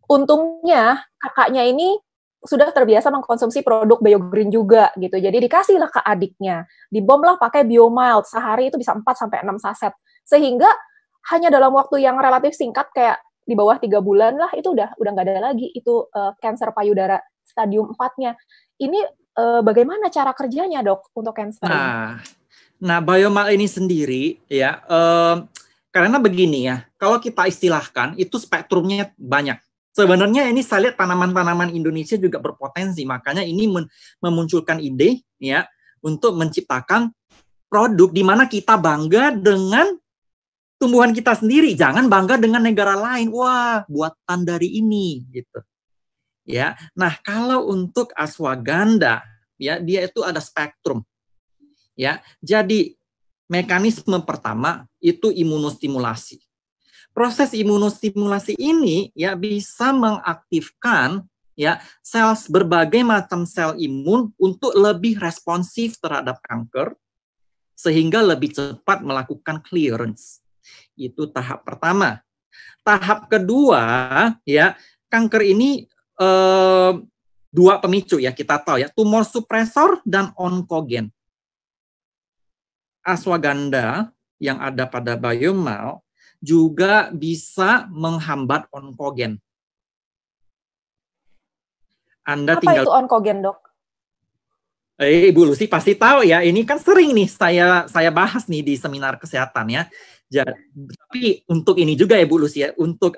S1: Untungnya kakaknya ini sudah terbiasa mengkonsumsi produk BioGreen juga gitu. Jadi dikasihlah ke adiknya. Dibomlah pakai BioMild, sehari itu bisa 4-6 saset. Sehingga hanya dalam waktu yang relatif singkat kayak di bawah 3 bulan lah itu udah nggak ada lagi itu kanker payudara stadium 4-nya. Ini bagaimana cara kerjanya, Dok, untuk kanker ini?
S2: Nah, biomal ini sendiri ya, karena begini ya, kalau kita istilahkan itu spektrumnya banyak. Sebenarnya ini saya lihat tanaman-tanaman Indonesia juga berpotensi, makanya ini memunculkan ide ya untuk menciptakan produk di mana kita bangga dengan tumbuhan kita sendiri, jangan bangga dengan negara lain. Wah, buatan dari ini gitu. Ya. Nah, kalau untuk ashwagandha ya, dia itu ada spektrum. Ya. Jadi mekanisme pertama itu imunostimulasi. Proses imunostimulasi ini ya bisa mengaktifkan ya berbagai macam sel imun untuk lebih responsif terhadap kanker sehingga lebih cepat melakukan clearance. Itu tahap pertama. Tahap kedua ya, kanker ini dua pemicu ya, kita tahu ya, tumor supresor dan onkogen. Ashwagandha yang ada pada biomal juga bisa menghambat onkogen.
S1: Apa itu onkogen, Dok?
S2: Ibu Lucy pasti tahu ya, ini kan sering nih saya bahas nih di seminar kesehatan ya. Tapi untuk ini juga ya Bu Lucy ya, untuk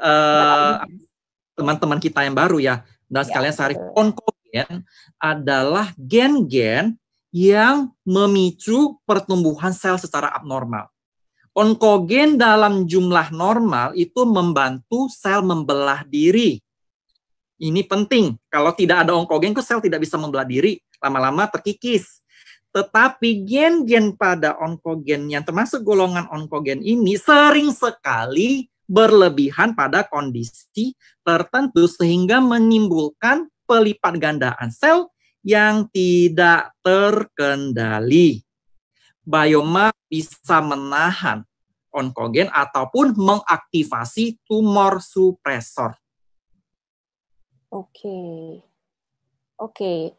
S2: teman-teman kita yang baru ya, dan sekalian sehari onkogen adalah gen-gen yang memicu pertumbuhan sel secara abnormal. Onkogen dalam jumlah normal itu membantu sel membelah diri. Ini penting. Kalau tidak ada onkogen, sel tidak bisa membelah diri, lama-lama terkikis. Tetapi gen-gen pada onkogen yang termasuk golongan onkogen ini sering sekali berlebihan pada kondisi tertentu sehingga menimbulkan pelipat gandaan sel yang tidak terkendali. Biomal bisa menahan onkogen ataupun mengaktifasi tumor supresor.
S1: Oke.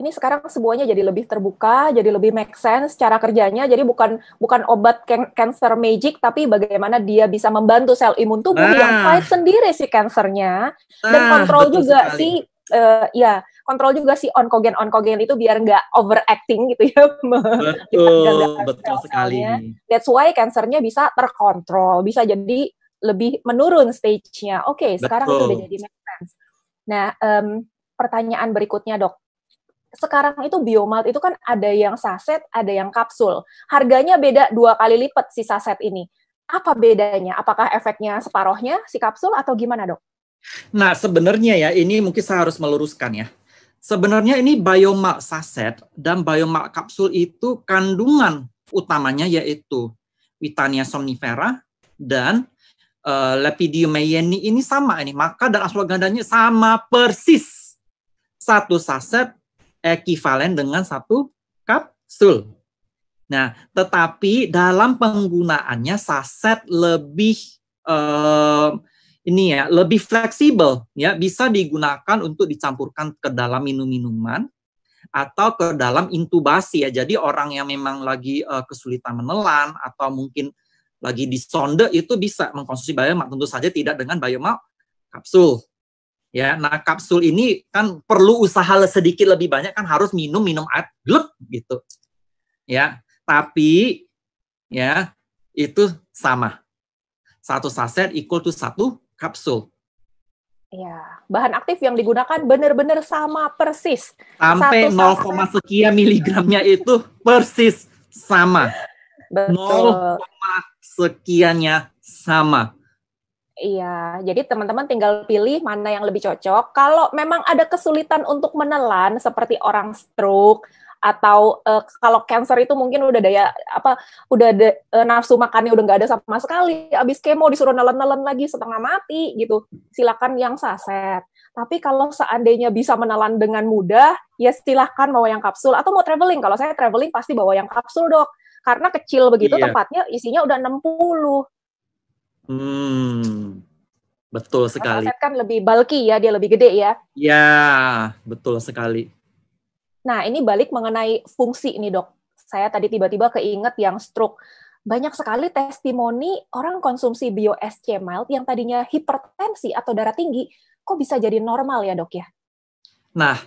S1: Ini sekarang semuanya jadi lebih terbuka, jadi lebih make sense cara kerjanya. Jadi bukan obat cancer magic, tapi bagaimana dia bisa membantu sel imun tubuh yang fight sendiri si kansernya dan kontrol juga kontrol juga si onkogen itu biar nggak overacting gitu ya.
S2: Betul sekali.
S1: That's why kansernya bisa terkontrol, bisa jadi lebih menurun stage-nya. Oke, sekarang itu udah jadi make sense. Nah, pertanyaan berikutnya, Dok. Sekarang itu Biomal itu kan ada yang saset, ada yang kapsul. Harganya beda 2 kali lipat si saset ini. Apa bedanya? Apakah efeknya separohnya si kapsul atau gimana, Dok?
S2: Nah, sebenarnya ya, ini mungkin saya harus meluruskan ya. Sebenarnya ini Biomal saset dan Biomal kapsul itu kandungan utamanya yaitu Withania somnifera dan lepidopteran ini sama ini, maka dan ashwagandhanya sama persis. Satu saset ekivalen dengan satu kapsul. Nah, tetapi dalam penggunaannya saset lebih lebih fleksibel, ya, bisa digunakan untuk dicampurkan ke dalam minum-minuman atau ke dalam intubasi, ya. Jadi orang yang memang lagi kesulitan menelan atau mungkin lagi di sonde itu bisa mengkonsumsi biomal, tentu saja tidak dengan biomal kapsul. Ya, nah kapsul ini kan perlu usaha sedikit lebih banyak, kan harus minum air gluk gitu. Ya, tapi ya itu sama. Satu saset equal to satu kapsul.
S1: Ya, bahan aktif yang digunakan benar-benar sama persis.
S2: Sampai 0, sekian miligramnya itu persis sama.
S1: Betul.
S2: 0, sekiannya sama.
S1: Iya, jadi teman-teman tinggal pilih mana yang lebih cocok. Kalau memang ada kesulitan untuk menelan, seperti orang stroke atau kalau cancer itu mungkin udah nafsu makannya udah nggak ada sama sekali. Abis kemo disuruh nelen-nelen lagi setengah mati gitu. Silakan yang saset. Tapi kalau seandainya bisa menelan dengan mudah, ya silakan bawa yang kapsul atau mau traveling. Kalau saya traveling pasti bawa yang kapsul, Dok. Karena kecil begitu, tempatnya isinya udah 60.
S2: Betul sekali.
S1: Saset kan lebih bulky ya, dia lebih gede ya.
S2: Ya, betul sekali.
S1: Nah, ini balik mengenai fungsi nih, Dok. Saya tadi tiba-tiba keinget yang stroke. Banyak sekali testimoni orang konsumsi BioSC Mild yang tadinya hipertensi atau darah tinggi, kok bisa jadi normal ya, Dok ya?
S2: Nah,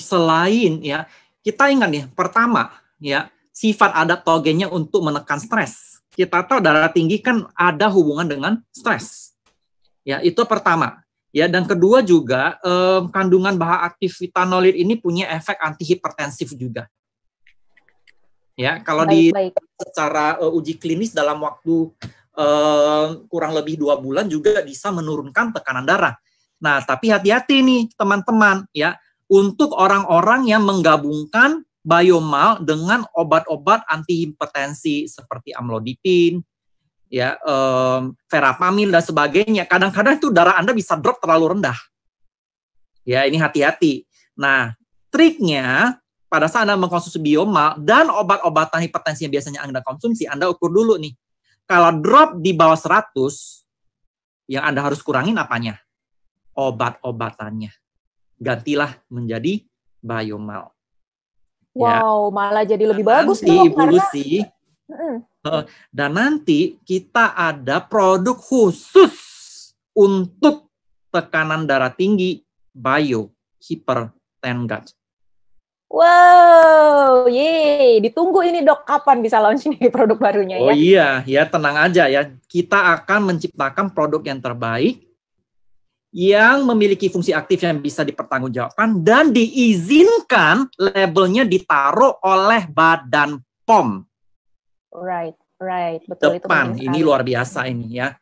S2: selain ya, kita ingat nih, pertama ya, sifat adaptogennya untuk menekan stres. Kita tahu darah tinggi kan ada hubungan dengan stres. Ya, itu pertama. Ya, dan kedua juga kandungan bahan aktif vitanolid ini punya efek antihipertensif juga. Ya, kalau secara uji klinis dalam waktu kurang lebih 2 bulan juga bisa menurunkan tekanan darah. Nah, tapi hati-hati nih teman-teman ya, untuk orang-orang yang menggabungkan biomal dengan obat-obat antihipertensi seperti amlodipin, ya, verapamil dan sebagainya. Kadang-kadang itu darah Anda bisa drop terlalu rendah. Ya, ini hati-hati. Nah, triknya pada saat Anda mengkonsumsi biomal dan obat-obatan hipertensi yang biasanya Anda konsumsi, Anda ukur dulu nih. Kalau drop di bawah 100, yang Anda harus kurangin apanya? Obat-obatannya. Gantilah menjadi biomal.
S1: Wow, ya. Malah jadi lebih bagus
S2: dong. Ibu Lucy, dan nanti kita ada produk khusus untuk tekanan darah tinggi bio hipertengat.
S1: Wow, yeay. Ditunggu ini, Dok, kapan bisa launch nih produk barunya ya?
S2: Oh iya, ya tenang aja ya. Kita akan menciptakan produk yang terbaik, yang memiliki fungsi aktif yang bisa dipertanggungjawabkan dan diizinkan labelnya ditaruh oleh Badan POM.
S1: Right. Betul,
S2: depan. Ini luar biasa ini ya.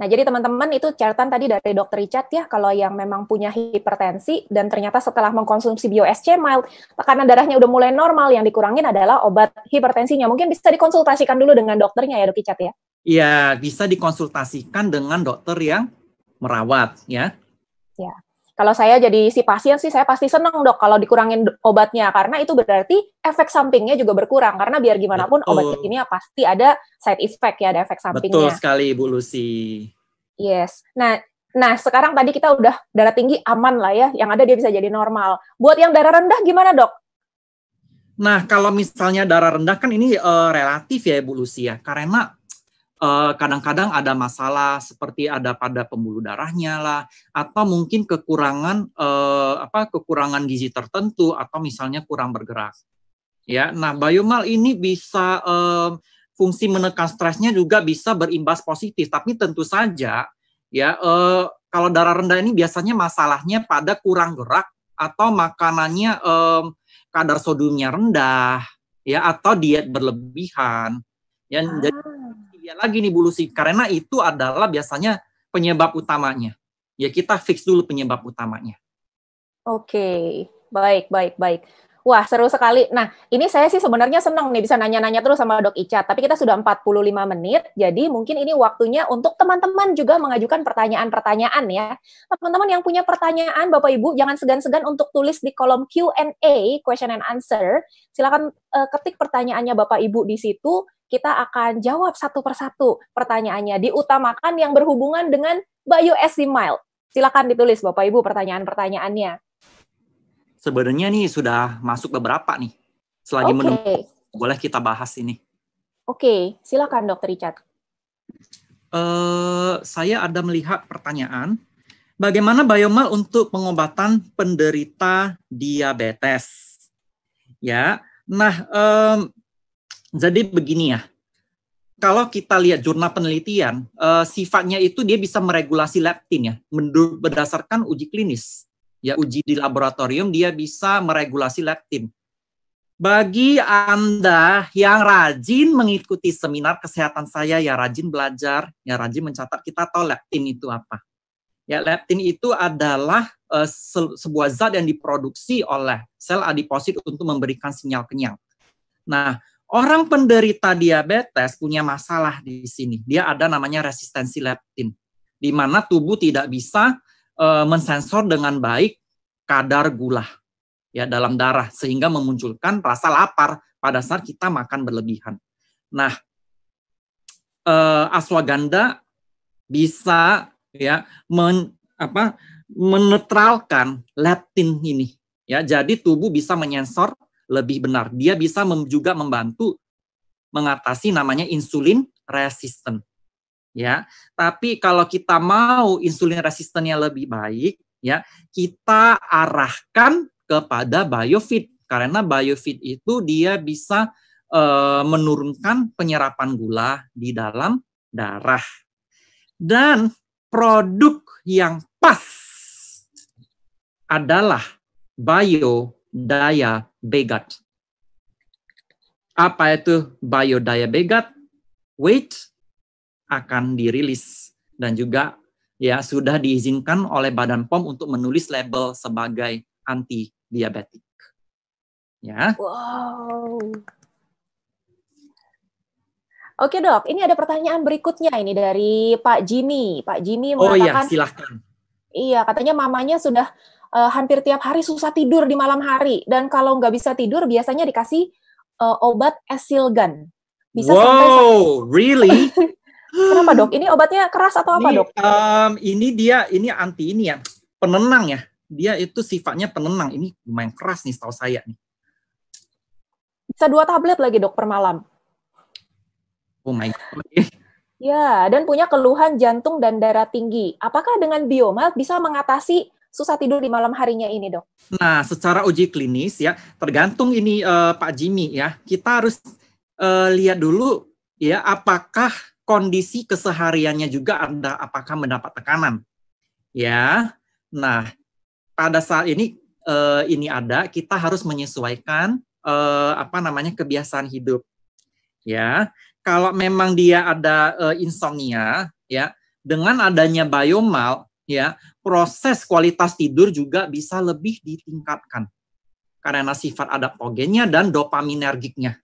S1: Nah, jadi teman-teman itu catatan tadi dari Dr. Richard ya, kalau yang memang punya hipertensi dan ternyata setelah mengkonsumsi BioSC Mild, tekanan darahnya udah mulai normal, yang dikurangin adalah obat hipertensinya. Mungkin bisa dikonsultasikan dulu dengan dokternya ya, Dok Richard ya?
S2: Iya, bisa dikonsultasikan dengan dokter yang merawat ya.
S1: Ya. Kalau saya jadi si pasien sih, saya pasti senang, Dok, kalau dikurangin obatnya, karena itu berarti efek sampingnya juga berkurang, karena biar gimana pun obat ini pasti ada side effect ya, ada efek sampingnya.
S2: Betul sekali, Bu Lucy.
S1: Yes. Nah, sekarang tadi kita udah darah tinggi aman lah ya, yang ada dia bisa jadi normal. Buat yang darah rendah gimana, Dok?
S2: Nah, kalau misalnya darah rendah kan ini relatif ya, Bu Lucy ya, karena kadang-kadang ada masalah seperti ada pada pembuluh darahnya lah, atau mungkin kekurangan kekurangan gizi tertentu, atau misalnya kurang bergerak. Ya, nah biomal ini bisa fungsi menekan stresnya juga bisa berimbas positif, tapi tentu saja ya kalau darah rendah ini biasanya masalahnya pada kurang gerak atau makanannya kadar sodiumnya rendah, ya, atau diet berlebihan. Ya, jadi lagi nih Bu Lucy, karena itu adalah biasanya penyebab utamanya. Ya, kita fix dulu penyebab utamanya.
S1: Oke, baik. Wah, seru sekali. Nah, ini saya sih sebenarnya senang nih bisa nanya-nanya terus sama Dok Ica, tapi kita sudah 45 menit, jadi mungkin ini waktunya untuk teman-teman juga mengajukan pertanyaan-pertanyaan ya. Teman-teman yang punya pertanyaan, Bapak Ibu, jangan segan-segan untuk tulis di kolom Q&A, question and answer. Silakan ketik pertanyaannya Bapak Ibu di situ, kita akan jawab satu persatu pertanyaannya. Diutamakan yang berhubungan dengan BioSD-Mild. Silakan ditulis Bapak Ibu pertanyaan-pertanyaannya.
S2: Sebenarnya nih sudah masuk beberapa nih. Selagi menunggu, boleh kita bahas ini.
S1: Oke, silakan Dr. Richard.
S2: Saya ada melihat pertanyaan, bagaimana biomal untuk pengobatan penderita diabetes? Ya, nah, jadi begini ya. Kalau kita lihat jurnal penelitian, sifatnya itu dia bisa meregulasi leptin ya, berdasarkan uji klinis. Ya, uji di laboratorium dia bisa meregulasi leptin. Bagi Anda yang rajin mengikuti seminar kesehatan saya, ya rajin belajar, ya rajin mencatat, kita tahu leptin itu apa. Ya, leptin itu adalah sebuah zat yang diproduksi oleh sel adiposit untuk memberikan sinyal kenyang. Nah, orang penderita diabetes punya masalah di sini. Dia ada namanya resistensi leptin, di mana tubuh tidak bisa mensensor dengan baik kadar gula ya dalam darah sehingga memunculkan rasa lapar pada saat kita makan berlebihan. Nah, ashwagandha bisa ya menetralkan leptin ini ya. Jadi tubuh bisa menyensor lebih benar. Dia bisa juga membantu mengatasi namanya insulin resisten. Ya, tapi kalau kita mau insulin resistennya lebih baik, ya kita arahkan kepada BioFit karena BioFit itu dia bisa menurunkan penyerapan gula di dalam darah. Dan produk yang pas adalah BioDiabegat. Apa itu BioDiabegat? Wait, akan dirilis dan juga ya sudah diizinkan oleh Badan POM untuk menulis label sebagai anti diabetik. Ya.
S1: Wow. Oke Dok, ini ada pertanyaan berikutnya ini dari Pak Jimmy. Pak Jimmy mengatakan,
S2: oh iya, silahkan.
S1: Iya, katanya mamanya sudah hampir tiap hari susah tidur di malam hari dan kalau nggak bisa tidur biasanya dikasih obat Esilgan. Bisa
S2: wow, really?
S1: Kenapa Dok? Ini obatnya keras atau apa Dok?
S2: Ini anti ini ya, penenang ya. Dia itu sifatnya penenang. Ini lumayan keras nih setahu saya nih.
S1: Bisa 2 tablet lagi Dok per malam.
S2: Oh my God.
S1: Ya, dan punya keluhan jantung dan darah tinggi. Apakah dengan Biomal bisa mengatasi susah tidur di malam harinya ini Dok?
S2: Nah, secara uji klinis ya, tergantung ini Pak Jimmy ya. Kita harus lihat dulu ya apakah kondisi kesehariannya juga Anda apakah mendapat tekanan. Ya. Nah, pada saat ini kita harus menyesuaikan kebiasaan hidup. Ya. Kalau memang dia ada insomnia ya, dengan adanya Biomal ya, proses kualitas tidur juga bisa lebih ditingkatkan karena sifat adaptogennya dan dopaminergiknya.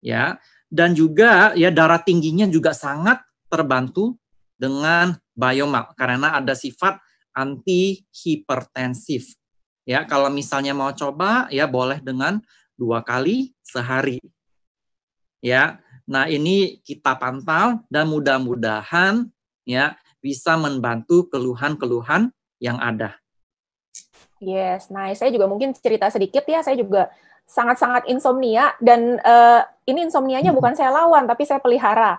S2: Ya. Dan juga ya darah tingginya juga sangat terbantu dengan Biomal karena ada sifat anti-hipertensif. Ya, kalau misalnya mau coba ya boleh dengan 2 kali sehari. Ya. Nah, ini kita pantau dan mudah-mudahan ya bisa membantu keluhan-keluhan yang ada.
S1: Yes, nah saya juga mungkin cerita sedikit ya, saya juga sangat-sangat insomnia dan ini insomnianya bukan saya lawan tapi saya pelihara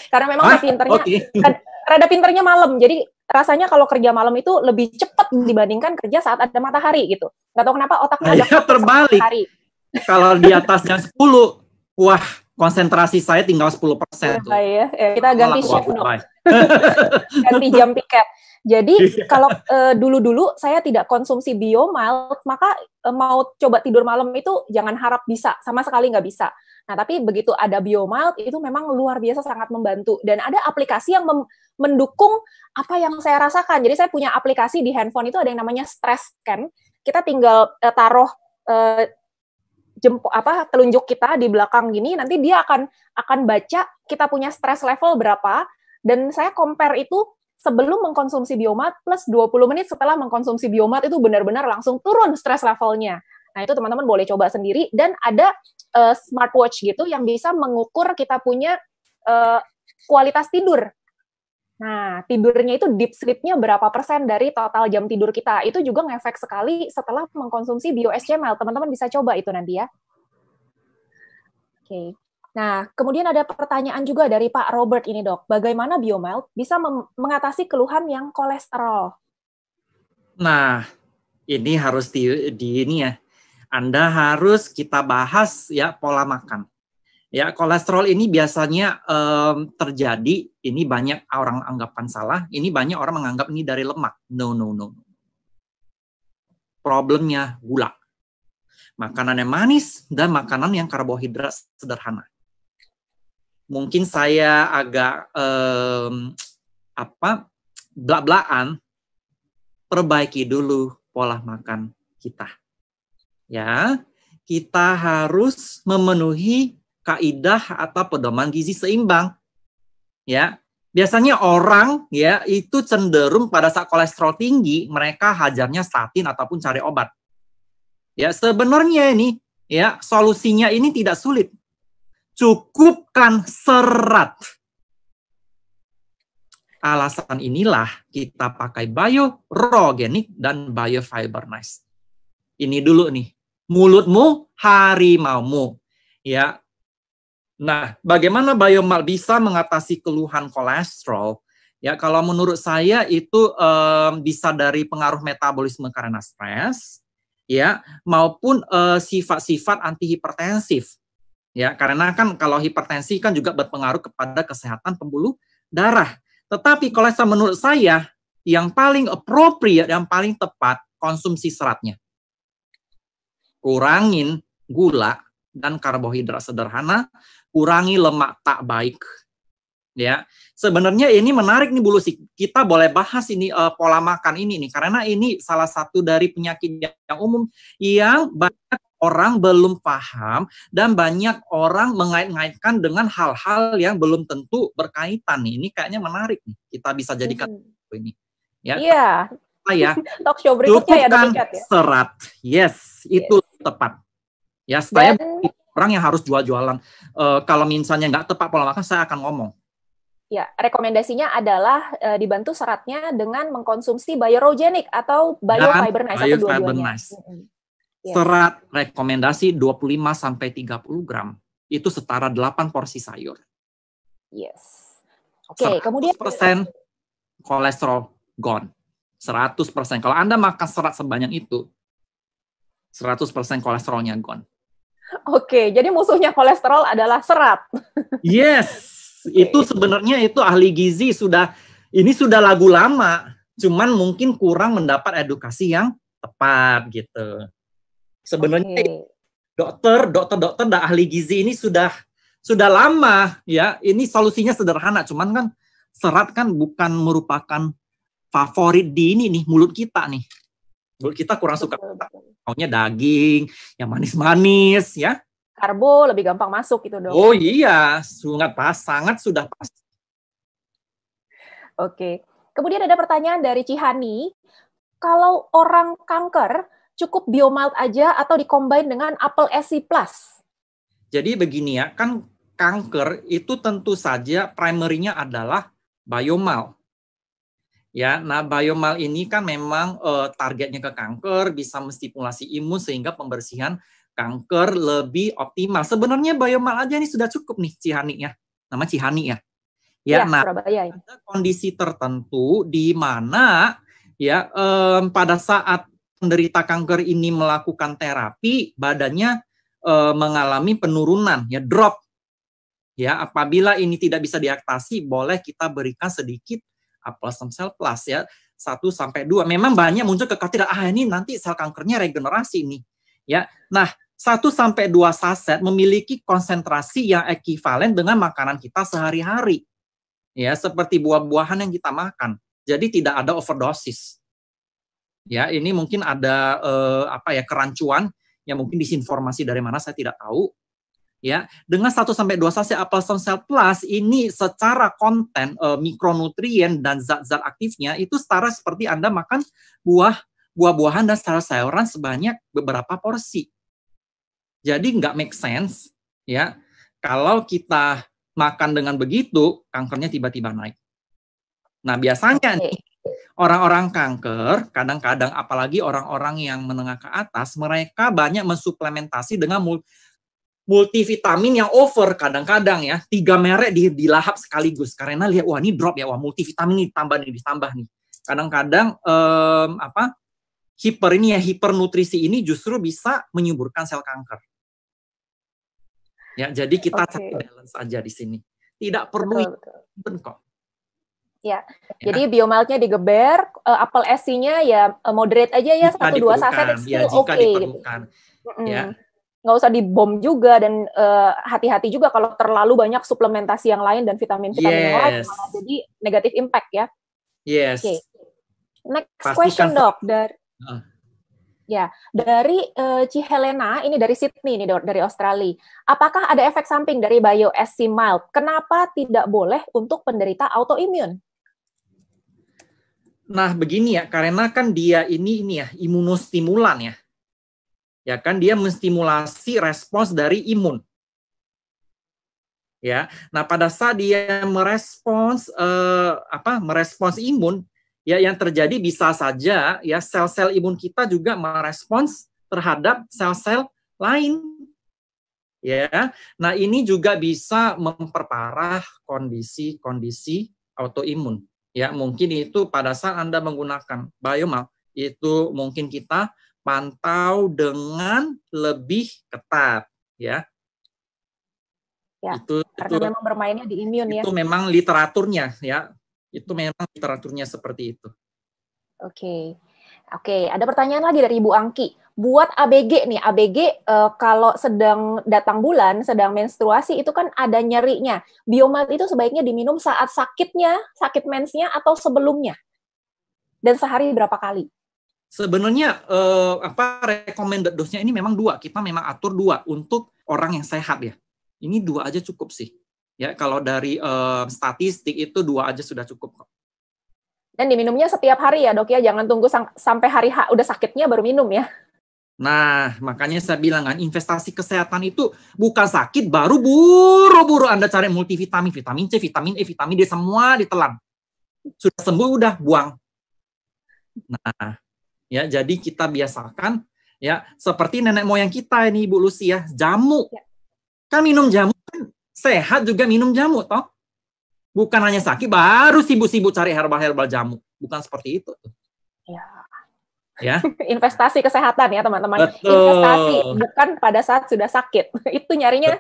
S1: karena memang rada pinternya malam, jadi rasanya kalau kerja malam itu lebih cepat dibandingkan kerja saat ada matahari gitu. Nggak tahu kenapa otaknya agak
S2: terbalik. Kalau di atas jam 10, wah konsentrasi saya tinggal 10%.
S1: Ya, kita ganti shift dong. Ganti jam piket. Jadi kalau dulu-dulu saya tidak konsumsi Biomal, maka mau coba tidur malam itu jangan harap bisa, sama sekali nggak bisa. Nah, tapi begitu ada Biomal, itu memang luar biasa sangat membantu. Dan ada aplikasi yang mendukung apa yang saya rasakan. Jadi saya punya aplikasi di handphone itu ada yang namanya Stress Scan. Kita tinggal taruh telunjuk kita di belakang gini, nanti dia akan baca kita punya stress level berapa, dan saya compare itu sebelum mengkonsumsi Biomat plus 20 menit setelah mengkonsumsi Biomat, itu benar-benar langsung turun stress levelnya. Nah, itu teman-teman boleh coba sendiri, dan ada smartwatch gitu yang bisa mengukur kita punya kualitas tidur. Nah, tidurnya itu deep sleep-nya berapa persen dari total jam tidur kita. Itu juga ngefek sekali setelah mengkonsumsi BioSCML. Teman-teman bisa coba itu nanti ya. Oke. Nah, kemudian ada pertanyaan juga dari Pak Robert ini, Dok. Bagaimana Biomelt bisa mengatasi keluhan yang kolesterol?
S2: Nah, ini harus ini ya. Anda harus kita bahas ya pola makan. Ya, kolesterol ini biasanya terjadi, ini banyak orang anggapan salah, ini banyak orang menganggap ini dari lemak. No. Problemnya gula. Makanan yang manis dan makanan yang karbohidrat sederhana. Mungkin saya agak belak-belakan, perbaiki dulu pola makan kita. Ya, kita harus memenuhi kaidah atau pedoman gizi seimbang. Ya, biasanya orang ya itu cenderung pada saat kolesterol tinggi mereka hajarnya statin ataupun cari obat. Ya, sebenarnya ini ya solusinya ini tidak sulit. Cukupkan serat. Alasan inilah kita pakai Bio-Raw dan Bio-Fibernize. Ini dulu nih, mulutmu harimaumu. Ya. Nah, bagaimana Biomalt bisa mengatasi keluhan kolesterol? Ya, kalau menurut saya itu bisa dari pengaruh metabolisme karena stres, ya, maupun sifat-sifat antihipertensif. Ya, karena kan kalau hipertensi kan juga berpengaruh kepada kesehatan pembuluh darah. Tetapi kolesterol menurut saya yang paling appropriate, yang paling tepat konsumsi seratnya. Kurangin gula dan karbohidrat sederhana, kurangi lemak tak baik. Ya, sebenarnya ini menarik nih Bu Lucy. Kita boleh bahas ini pola makan ini nih, karena ini salah satu dari penyakit yang umum yang banyak orang belum paham dan banyak orang mengait-ngaitkan dengan hal-hal yang belum tentu berkaitan nih. Ini kayaknya menarik nih. Kita bisa jadikan ini. Ya.
S1: Iya.
S2: Ya.
S1: Talk show berikutnya ya, Dok, ya.
S2: Serat. Yes, itu tepat. Ya, saya orang yang harus jual-jualan. Kalau misalnya nggak tepat pola makan, saya akan ngomong.
S1: Ya, rekomendasinya adalah dibantu seratnya dengan mengkonsumsi Bio-Raw atau Bio-Fibernize atau dua-duanya.
S2: Serat rekomendasi 25-30 gram. Itu setara 8 porsi sayur.
S1: Yes. Oke, kemudian
S2: 100% kolesterol gone. 100%. Kalau Anda makan serat sebanyak itu, 100% kolesterolnya gone.
S1: Oke, jadi musuhnya kolesterol adalah serat.
S2: Yes. Itu sebenarnya itu ahli gizi ini sudah lagu lama, cuman mungkin kurang mendapat edukasi yang tepat gitu. Sebenarnya dokter dan ahli gizi ini sudah lama ya. Ini solusinya sederhana, cuman kan serat kan bukan merupakan favorit di ini nih mulut kita nih. Mulut kita kurang suka. Maunya daging, yang manis-manis ya.
S1: Karbo lebih gampang masuk gitu, Dok.
S2: Oh iya, sangat sudah pas.
S1: Oke. Kemudian ada pertanyaan dari Cihani, kalau orang kanker cukup Biomalt aja atau dikombin dengan Apple SC Plus?
S2: Jadi begini ya, kan kanker itu tentu saja primary-nya adalah Biomalt. Ya, nah Biomalt ini kan memang targetnya ke kanker, bisa menstimulasi imun sehingga pembersihan kanker lebih optimal. Sebenarnya Biomalt aja ini sudah cukup nih Cihani ya. Nama Cihani ya. Ya, nah,
S1: Surabaya.
S2: Ada kondisi tertentu di mana ya pada saat penderita kanker ini melakukan terapi, badannya mengalami penurunan, ya drop. Ya, apabila ini tidak bisa diatasi, boleh kita berikan sedikit Apple Stem Cell Plus ya, 1-2. Memang banyak muncul kekhawatiran, ini nanti sel kankernya regenerasi nih. Ya, nah 1-2 saset memiliki konsentrasi yang ekivalen dengan makanan kita sehari-hari. Ya, seperti buah-buahan yang kita makan. Jadi tidak ada overdosis. Ya, ini mungkin ada kerancuan Ya mungkin disinformasi dari mana saya tidak tahu. Ya, dengan 1 sampai 2 sachet Apple Stone Cell Plus ini secara konten mikronutrien dan zat-zat aktifnya itu setara seperti Anda makan buah-buahan dan sayur-sayuran sebanyak beberapa porsi. Jadi nggak make sense ya kalau kita makan dengan begitu kankernya tiba-tiba naik. Nah, biasanya nih orang-orang kanker kadang-kadang apalagi orang-orang yang menengah ke atas mereka banyak mensuplementasi dengan multivitamin yang over kadang-kadang ya 3 merek dilahap sekaligus karena lihat wah ini drop ya, wah multivitamin ini ditambah nih. Kadang-kadang hipernutrisi ini justru bisa menyuburkan sel kanker. Ya, jadi kita cari balance aja di sini. Tidak perlu kok.
S1: Ya, jadi biomalt-nya digeber, apel SC-nya ya moderate aja ya, 1-2 saset still oke.
S2: Diperlukan. Ya.
S1: Nggak usah dibom juga, dan hati-hati juga kalau terlalu banyak suplementasi yang lain dan vitamin-vitamin yang lain, malah jadi negatif impact ya.
S2: Yes.
S1: Okay. Next question dok, dari Cihelena, ini dari Sydney, ini dari Australia. Apakah ada efek samping dari BioSC Mild? Kenapa tidak boleh untuk penderita autoimun?
S2: Nah begini ya, karena kan dia ini ya imunostimulan ya. Ya kan dia menstimulasi respons dari imun. Ya. Nah, pada saat dia merespons imun, ya yang terjadi bisa saja ya sel-sel imun kita juga merespons terhadap sel-sel lain. Ya. Nah, ini juga bisa memperparah kondisi autoimun. Ya, mungkin itu pada saat Anda menggunakan biomalt itu mungkin kita pantau dengan lebih ketat, ya.
S1: Itu karena memang bermainnya di imun ya.
S2: Itu memang literaturnya, ya. Itu memang literaturnya seperti itu.
S1: Oke, ada pertanyaan lagi dari Ibu Angki. Buat ABG nih, ABG kalau sedang datang bulan, sedang menstruasi itu kan ada nyerinya. Biomalt itu sebaiknya diminum saat sakit mensnya atau sebelumnya? Dan sehari berapa kali?
S2: Sebenarnya recommended dose-nya ini memang 2. Kita memang atur 2 untuk orang yang sehat ya. Ini 2 aja cukup sih. Ya, kalau dari statistik itu 2 aja sudah cukup kok.
S1: Dan diminumnya setiap hari ya, Dok ya. Jangan tunggu sampai hari udah sakitnya baru minum ya.
S2: Nah, makanya saya bilang kan investasi kesehatan itu bukan sakit baru buru-buru Anda cari multivitamin, vitamin C, vitamin E, vitamin D semua ditelan. Sudah sembuh udah buang. Nah, ya, jadi kita biasakan ya seperti nenek moyang kita ini Ibu Lucy ya, jamu. Kan minum jamu kan sehat juga minum jamu toh. Bukan hanya sakit baru sibuk-sibuk cari herbal jamu. Bukan seperti itu. Ya.
S1: Investasi kesehatan ya teman-teman.
S2: Betul.
S1: Investasi bukan pada saat sudah sakit. Itu nyarinya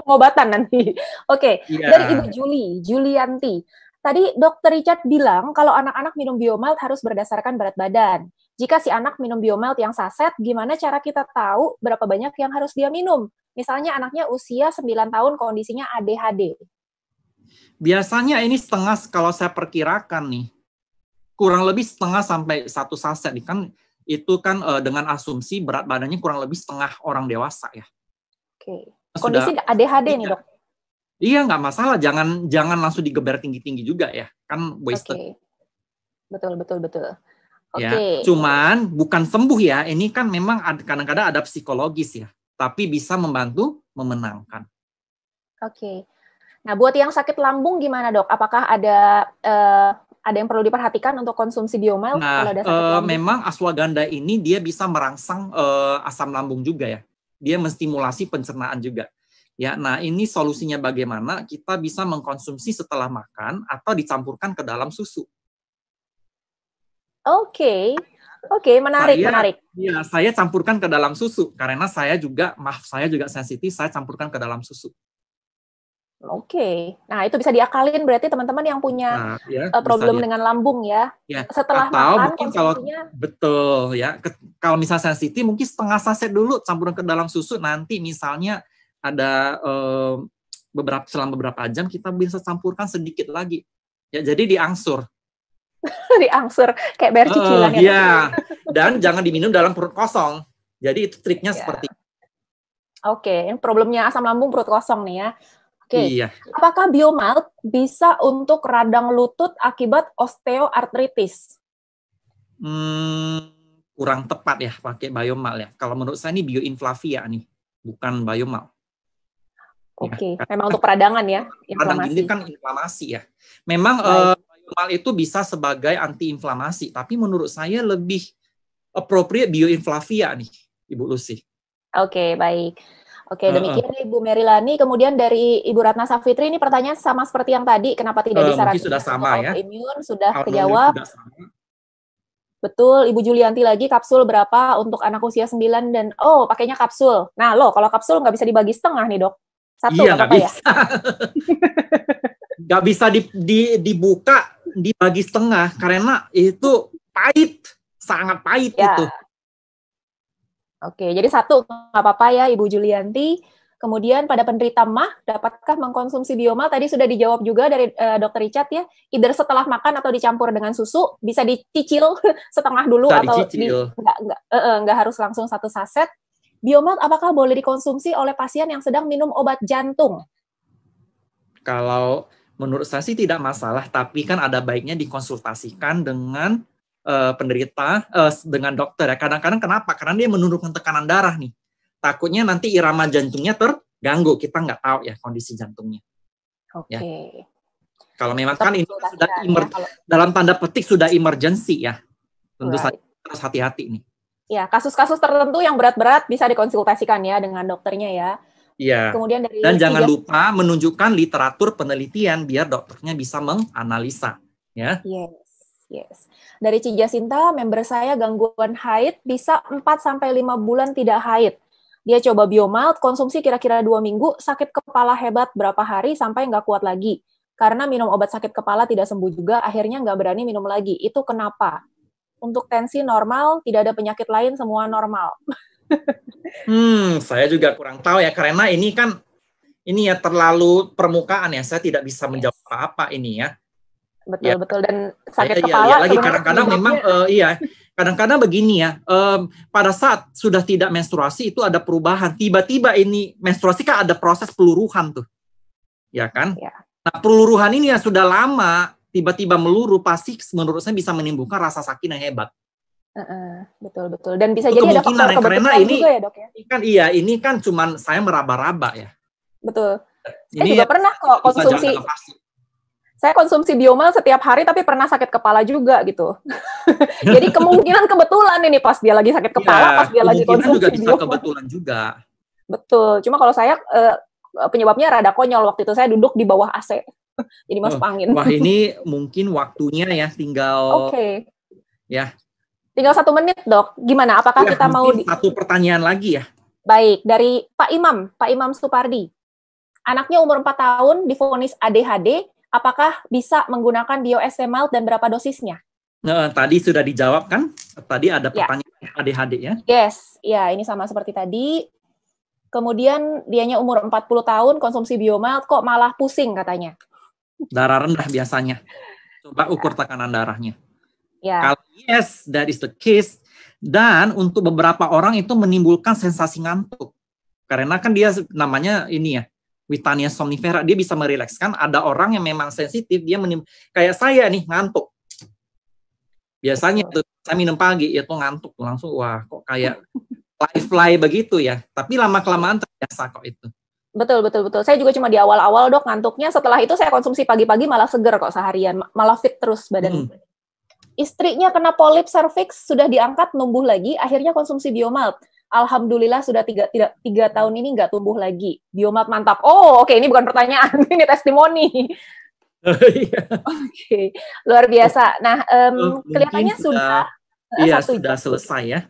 S1: pengobatan nanti. Oke. Dari Ibu Julianti. Tadi Dr. Richard bilang kalau anak-anak minum biomalt harus berdasarkan berat badan. Jika si anak minum biomalt yang saset, gimana cara kita tahu berapa banyak yang harus dia minum? Misalnya anaknya usia 9 tahun, kondisinya ADHD.
S2: Biasanya ini setengah, kalau saya perkirakan nih, kurang lebih setengah sampai 1 saset. Kan itu kan dengan asumsi berat badannya kurang lebih setengah orang dewasa ya.
S1: Oke. Kondisi ADHD nih dok?
S2: Iya, nggak masalah. Jangan langsung digeber tinggi-tinggi juga ya. Kan wasted.
S1: Okay. Betul.
S2: Ya, cuman bukan sembuh ya. Ini kan memang kadang-kadang ada psikologis ya. Tapi bisa membantu memenangkan.
S1: Oke. Nah, buat yang sakit lambung gimana dok? Apakah ada yang perlu diperhatikan untuk konsumsi biomalt?
S2: Nah,
S1: kalau ada sakit lambung?
S2: Memang ashwagandha ini dia bisa merangsang asam lambung juga ya. Dia menstimulasi pencernaan juga. Ya, nah ini solusinya bagaimana? Kita bisa mengkonsumsi setelah makan atau dicampurkan ke dalam susu.
S1: Oke, menarik.
S2: Iya, saya campurkan ke dalam susu karena saya juga sensitif, saya campurkan ke dalam susu.
S1: Oke, nah itu bisa diakalin berarti teman-teman yang punya problem dengan lambung ya. Setelah
S2: atau
S1: makan
S2: mungkin betul ya. Kalau misalnya sensitif mungkin setengah saset dulu campurkan ke dalam susu, nanti misalnya ada selang beberapa jam kita bisa campurkan sedikit lagi. Ya, jadi diangsur.
S1: Diangsur kayak bayar cicilan
S2: ya. Dan jangan diminum dalam perut kosong. Jadi itu triknya
S1: Ya.
S2: seperti
S1: Oke, problemnya asam lambung perut kosong nih ya. Oke,
S2: iya.
S1: apakah biomalt bisa untuk radang lutut akibat osteoartritis?
S2: Kurang tepat ya pakai biomal ya. Kalau menurut saya ini bioinflavia nih, bukan biomal. Ya,
S1: Oke, memang untuk peradangan ya,
S2: radang
S1: inflamasi.
S2: ini kan inflamasi ya. Memang biomal itu bisa sebagai antiinflamasi, tapi menurut saya lebih appropriate bioinflavia nih, Ibu Lucy.
S1: Oke, baik. Oke, demikian Ibu Merilani. Kemudian dari Ibu Ratna Safitri, ini pertanyaan sama seperti yang tadi, kenapa tidak
S2: Mungkin
S1: disarankan
S2: sudah
S1: untuk
S2: sama ya.
S1: autoimun, sudah
S2: Autoimun
S1: kejawab.
S2: sudah sama.
S1: Betul, Ibu Julianti lagi, kapsul berapa untuk anak usia 9 dan, oh, pakainya kapsul. Nah, loh, kalau kapsul nggak bisa dibagi setengah nih, Dok. Satu,
S2: Iya,
S1: nggak
S2: nggak
S1: apa-apa ya?
S2: bisa. Nggak bisa dibuka, dibagi setengah, karena itu pahit, sangat pahit
S1: Ya.
S2: itu.
S1: Oke, jadi satu, nggak apa-apa ya, Ibu Julianti. Kemudian pada penderita MAH, dapatkah mengkonsumsi biomal? Tadi sudah dijawab juga dari Dr. Richard ya, either setelah makan atau dicampur dengan susu, bisa dicicil setengah dulu
S2: Bisa
S1: atau
S2: dicicil.
S1: nggak harus langsung satu saset. Biomal apakah boleh dikonsumsi oleh pasien yang sedang minum obat jantung?
S2: Kalau menurut saya sih tidak masalah, tapi kan ada baiknya dikonsultasikan dengan penderita, dengan dokter ya. Kadang-kadang kenapa? Karena dia menurunkan tekanan darah nih. Takutnya nanti irama jantungnya terganggu. Kita nggak tahu ya kondisi jantungnya.
S1: Oke.
S2: Ya. Kalau memang
S1: Tetap
S2: kan ini sudah
S1: ya,
S2: dalam tanda petik sudah emergency ya. Tentu
S1: right.
S2: saja harus hati-hati nih.
S1: Ya, kasus-kasus tertentu yang berat-berat bisa dikonsultasikan ya dengan dokternya ya.
S2: Iya.
S1: Kemudian dari
S2: Dan jangan lupa menunjukkan literatur penelitian biar dokternya bisa menganalisa ya.
S1: Yes. Dari Cijasinta, member saya gangguan haid bisa 4-5 bulan tidak haid. Dia coba biomalt, konsumsi kira-kira 2 minggu, sakit kepala hebat berapa hari sampai nggak kuat lagi. Karena minum obat sakit kepala tidak sembuh juga, akhirnya nggak berani minum lagi. Itu kenapa? Untuk tensi normal, tidak ada penyakit lain, semua normal.
S2: Saya juga kurang tahu ya, karena ini kan ini ya terlalu permukaan ya, saya tidak bisa menjawab apa-apa ini ya.
S1: Betul. Dan sakit kepala
S2: lagi kadang-kadang memang kadang-kadang begini ya, pada saat sudah tidak menstruasi itu ada perubahan, tiba-tiba ini menstruasi kan ada proses peluruhan tuh, ya kan? Ya. Nah peluruhan ini ya sudah lama tiba-tiba meluruh, pasti menurut saya bisa menimbulkan rasa sakit yang hebat.
S1: Betul. Dan bisa jadi ada faktor kebetulan juga ya, Dok ya.
S2: Ini kan cuman saya meraba-raba ya.
S1: Betul. Saya juga pernah kok konsumsi. Saya konsumsi biomal setiap hari, tapi pernah sakit kepala juga gitu. Jadi kemungkinan kebetulan ini pas dia lagi sakit kepala, pas dia lagi konsumsi
S2: juga bisa biomal. Kebetulan juga.
S1: Betul. Cuma kalau saya penyebabnya rada konyol waktu itu. Saya duduk di bawah AC, jadi masuk angin.
S2: Wah ini mungkin waktunya ya tinggal. Ya.
S1: Tinggal 1 menit, Dok. Gimana? Apakah kita mau
S2: satu pertanyaan lagi ya?
S1: Baik, dari Pak Imam Supardi. Anaknya umur 4 tahun divonis ADHD. Apakah bisa menggunakan BioST-Malt dan berapa dosisnya?
S2: Tadi sudah dijawab kan? Tadi ada pertanyaan ADHD ya?
S1: Yes, ya ini sama seperti tadi. Kemudian dianya umur 40 tahun, konsumsi biomalt, kok malah pusing katanya.
S2: Darah rendah biasanya. Coba ukur tekanan darahnya.
S1: Ya.
S2: Kalau yes, that is the case. Dan untuk beberapa orang itu menimbulkan sensasi ngantuk. Karena kan dia namanya ini ya, Withania somnifera, dia bisa merilekskan. Ada orang yang memang sensitif, dia kayak saya nih, ngantuk. Biasanya tuh, saya minum pagi, itu ngantuk. Langsung, wah kok kayak fly begitu ya. Tapi lama-kelamaan terbiasa kok itu.
S1: Betul. Saya juga cuma di awal-awal, Dok, ngantuknya. Setelah itu saya konsumsi pagi-pagi malah seger kok seharian. Malah fit terus badan. Istrinya kena polip cervix, sudah diangkat, numbuh lagi, akhirnya konsumsi biomalt. Alhamdulillah sudah 3 tahun ini nggak tumbuh lagi. Biomalt mantap. Oh, oke, ini bukan pertanyaan, ini testimoni. Oke, luar biasa. Nah, kelihatannya sudah
S2: selesai ya.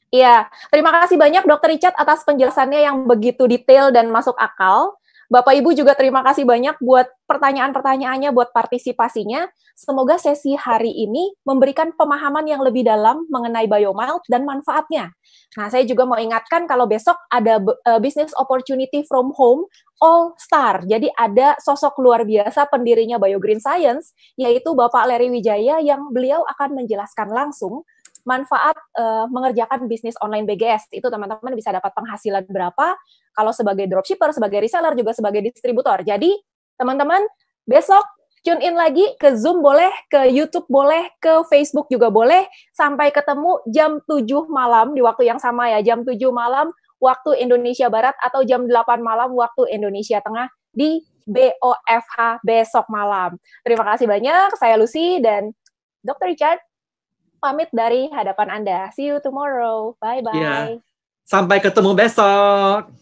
S1: Iya, terima kasih banyak Dr. Richard atas penjelasannya yang begitu detail dan masuk akal. Bapak Ibu juga terima kasih banyak buat pertanyaan-pertanyaannya, buat partisipasinya. Semoga sesi hari ini memberikan pemahaman yang lebih dalam mengenai biomalt dan manfaatnya. Nah, saya juga mau ingatkan kalau besok ada Business Opportunity from Home All Star. Jadi ada sosok luar biasa pendirinya BioGreen Science, yaitu Bapak Larry Wijaya, yang beliau akan menjelaskan langsung manfaat mengerjakan bisnis online BGS. Itu teman-teman bisa dapat penghasilan berapa kalau sebagai dropshipper, sebagai reseller, juga sebagai distributor. Jadi teman-teman besok tune in lagi ke Zoom boleh, ke YouTube boleh, ke Facebook juga boleh. Sampai ketemu jam 7 malam di waktu yang sama ya, jam 7 malam waktu Indonesia Barat atau jam 8 malam waktu Indonesia Tengah di BOFH besok malam. Terima kasih banyak, saya Lucy dan Dr. Richard pamit dari hadapan Anda. See you tomorrow. Bye-bye.
S2: Sampai ketemu besok.